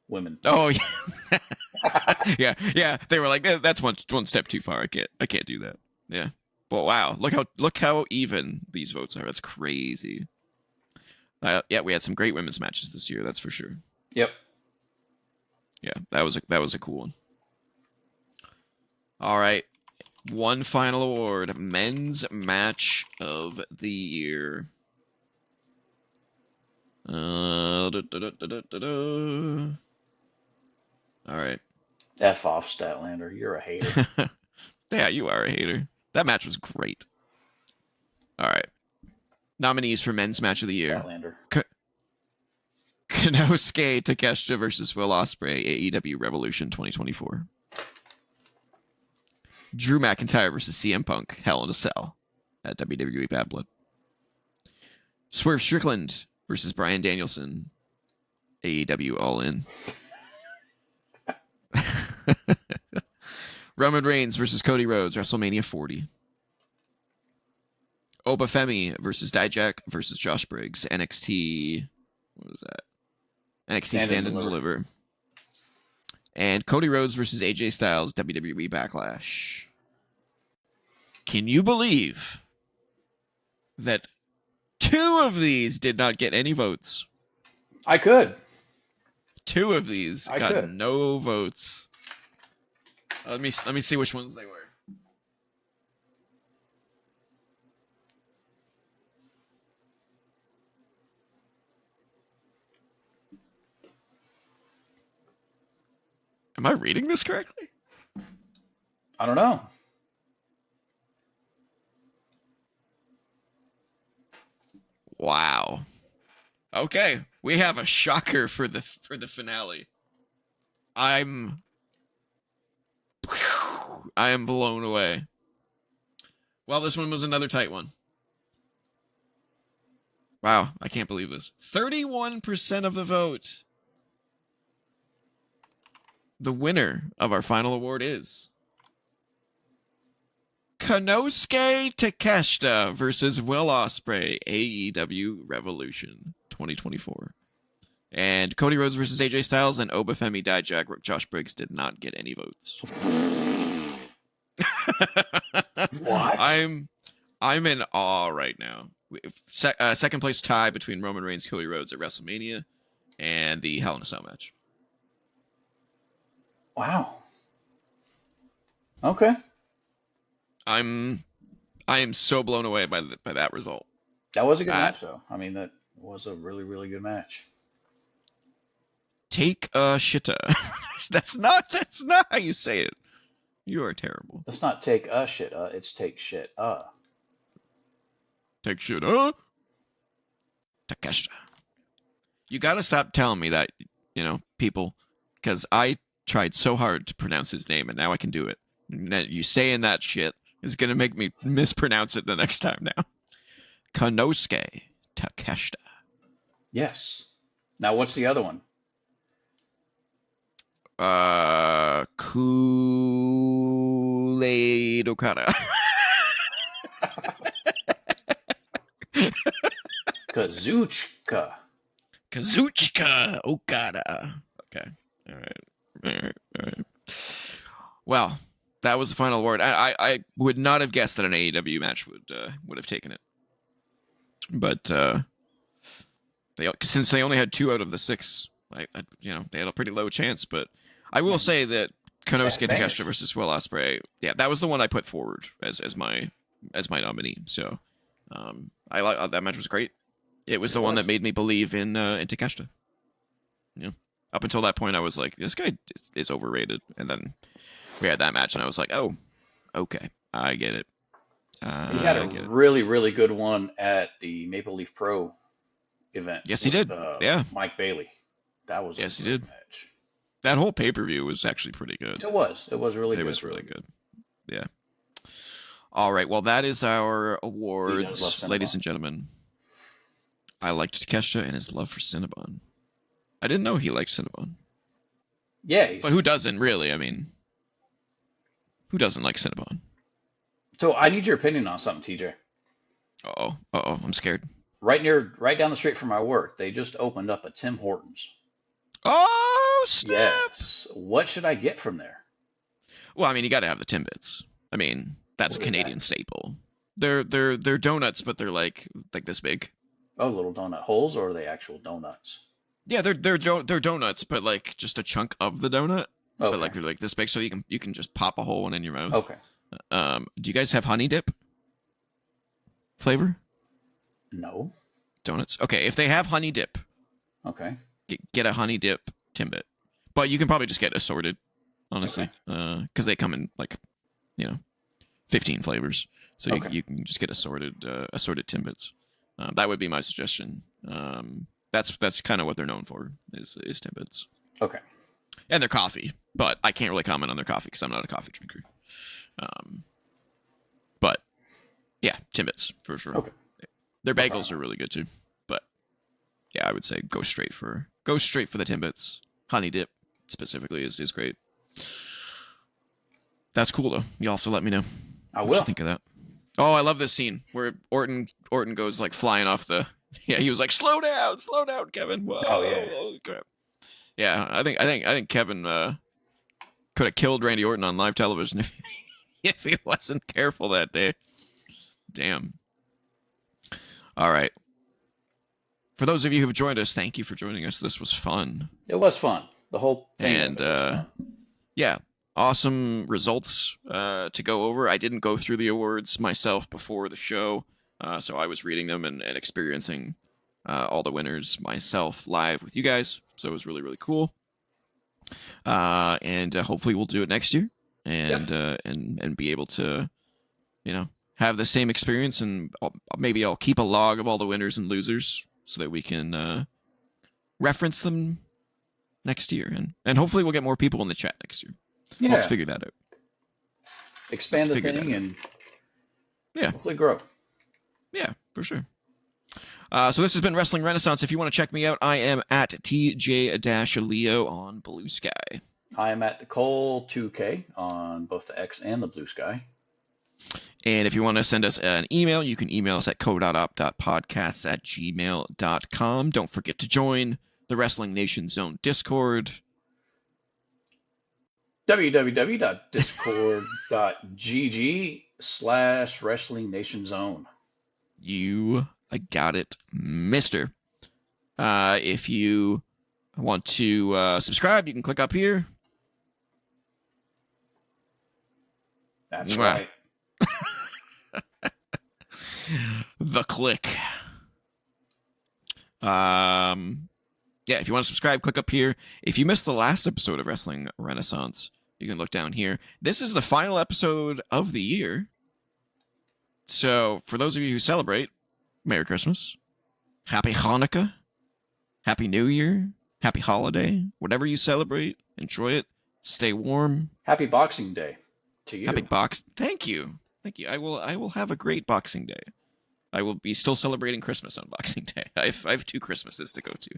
women. Oh yeah, yeah. They were like, that's one step too far. I can't do that. Yeah. But wow, look how even these votes are. That's crazy. Yeah, we had some great women's matches this year. That's for sure. Yep. Yeah, that was a cool one. All right, one final award: men's match of the year. All right. F off, Statlander. You're a hater. Yeah, you are a hater. That match was great. All right. Nominees for men's match of the year. Statlander. Konosuke Takeshita versus Will Ospreay, AEW Revolution 2024. Drew McIntyre versus CM Punk, Hell in a Cell at WWE Bad Blood. Swerve Strickland versus Bryan Danielson, AEW All In. Roman Reigns versus Cody Rhodes, WrestleMania 40. Oba Femi versus Dijak versus Josh Briggs, NXT. What was that? NXT Stand and Deliver. And Cody Rhodes versus AJ Styles, WWE Backlash. Can you believe that 2 of these did not get any votes? I could. 2 of these got no votes. Let me see which ones they were. Am I reading this correctly? I don't know. Wow. Okay, we have a shocker for the finale. I am blown away. Well, this one was another tight one. Wow, I can't believe this. 31% of the vote. The winner of our final award is Konosuke Takeshita versus Will Ospreay, AEW Revolution 2024. And Cody Rhodes versus AJ Styles and Oba Femi Dijak, Josh Briggs did not get any votes. What? I'm in awe right now. Second place tie between Roman Reigns, Cody Rhodes at WrestleMania, and the Hell in a Cell match. Wow. Okay. I am so blown away by that result. That was a good match, though. I mean, that was a really, really good match. Take a shitta. That's not how you say it. You are terrible. It's not take a shit, it's take shit, Take shit, Takeshita. You gotta stop telling me that people, because I tried so hard to pronounce his name, and now I can do it. You saying that shit is gonna make me mispronounce it the next time now. Konosuke Takeshita. Yes. Now, what's the other one? Kool-Aid Okada. Kazuchika. Kazuchika Okada. Okay. All right. All right. All right. Well, that was the final award. I would not have guessed that an AEW match would have taken it, but since they only had 2 out of the 6, they had a pretty low chance. But I will say that Konosuke Takeshita versus Will Ospreay, yeah, that was the one I put forward as my nominee. So I like that match was great. It was the one that made me believe in Takeshita. Up until that point, I was like, this guy is overrated, and then we had that match, and I was like, oh, okay, I get it. He had a really, really good one at the Maple Leaf Pro event. Yes, he did. Yeah, Mike Bailey. That was yes, he did. Match. That whole pay-per-view was actually pretty good. It was. It was really good. It was really good. Yeah. All right. Well, that is our awards, ladies and gentlemen. I liked Takeshita and his love for Cinnabon. I didn't know he liked Cinnabon. Yeah. But who doesn't, really? I mean, who doesn't like Cinnabon? So I need your opinion on something, TJ. Uh-oh. I'm scared. Right down the street from my work, they just opened up a Tim Hortons. Oh, snap! Yes. What should I get from there? Well, I mean, you got to have the Timbits. I mean, that's a Canadian staple. They're donuts, but they're like this big. Oh, little donut holes, or are they actual donuts? Yeah, they're donuts, but like just a chunk of the donut. Okay. But like they're like this big, so you can just pop a whole one in your mouth. Okay. Do you guys have honey dip flavor? No. Donuts. Okay, if they have honey dip, okay, get a honey dip Timbit. But you can probably just get assorted, honestly, because they come in 15 flavors, so you can just get assorted Timbits. That would be my suggestion. That's kind of what they're known for is Timbits. Okay. And their coffee, but I can't really comment on their coffee because I'm not a coffee drinker. But yeah, Timbits for sure. Okay. Their bagels are really good too. But yeah, I would say go straight for the Timbits. Honey dip specifically is great. That's cool though. You'll have to let me know. I will. What you think of that? Oh, I love this scene where Orton goes like flying off the. Yeah, he was like, slow down, Kevin. Whoa, oh yeah. Holy crap. Yeah, I think Kevin could have killed Randy Orton on live television if he wasn't careful that day. Damn. All right. For those of you who've joined us, thank you for joining us. This was fun. It was fun. The whole thing. And yeah, awesome results to go over. I didn't go through the awards myself before the show, so I was reading them and experiencing all the winners myself live with you guys. So it was really, really cool. And hopefully we'll do it next year and be able to, have the same experience, and maybe I'll keep a log of all the winners and losers so that we can reference them next year, and hopefully we'll get more people in the chat next year. Yeah, we'll have to figure that out. Expand the thing and hopefully grow. Yeah, for sure. So this has been Wrestling Renaissance. If you want to check me out, I am at TJ-Leo on BlueSky. I am at Cole2K on both the X and the BlueSky. And if you want to send us an email, you can email us at co.op.podcasts@gmail.com. Don't forget to join the Wrestling Nation Zone Discord. www.discord.gg/Wrestling Nation Zone. You got it, mister. If you want to subscribe, you can click up here. That's right. The click. Yeah, if you want to subscribe, click up here. If you missed the last episode of Wrestling Renaissance, you can look down here. This is the final episode of the year. So, for those of you who celebrate, Merry Christmas, Happy Hanukkah, Happy New Year, happy holiday, whatever you celebrate. Enjoy it. Stay warm. Happy Boxing Day to Happy you. box. Thank you. Thank you. I will have a great Boxing Day. I will be still celebrating Christmas on Boxing Day. I have 2 Christmases to go to.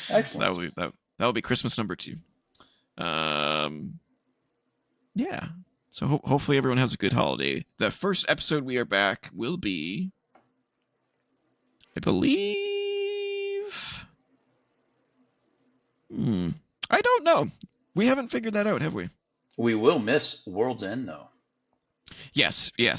So Excellent. that will be Christmas number 2. Yeah. So hopefully everyone has a good holiday. The first episode we are back will be, I believe. I don't know. We haven't figured that out, have we? We will miss World's End though. Yes. Yeah,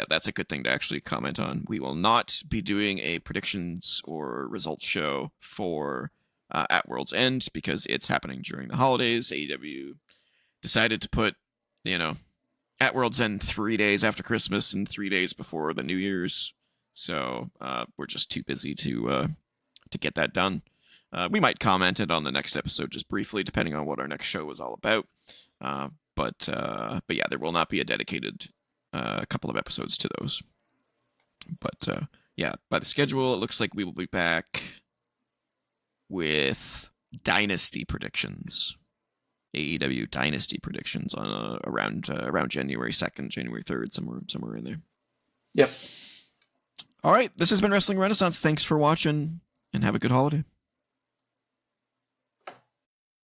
that's a good thing to actually comment on. We will not be doing a predictions or results show for at World's End because it's happening during the holidays. AEW decided to put, at World's End 3 days after Christmas and 3 days before the New Year's. So we're just too busy to get that done. We might comment it on the next episode just briefly, depending on what our next show is all about. But yeah, there will not be a dedicated couple of episodes to those. But yeah, by the schedule, it looks like we will be back with Dynasty predictions. AEW Dynasty predictions on around January 2nd, January 3rd, somewhere in there. Yep. All right, this has been Wrestling Renaissance. Thanks for watching, and have a good holiday.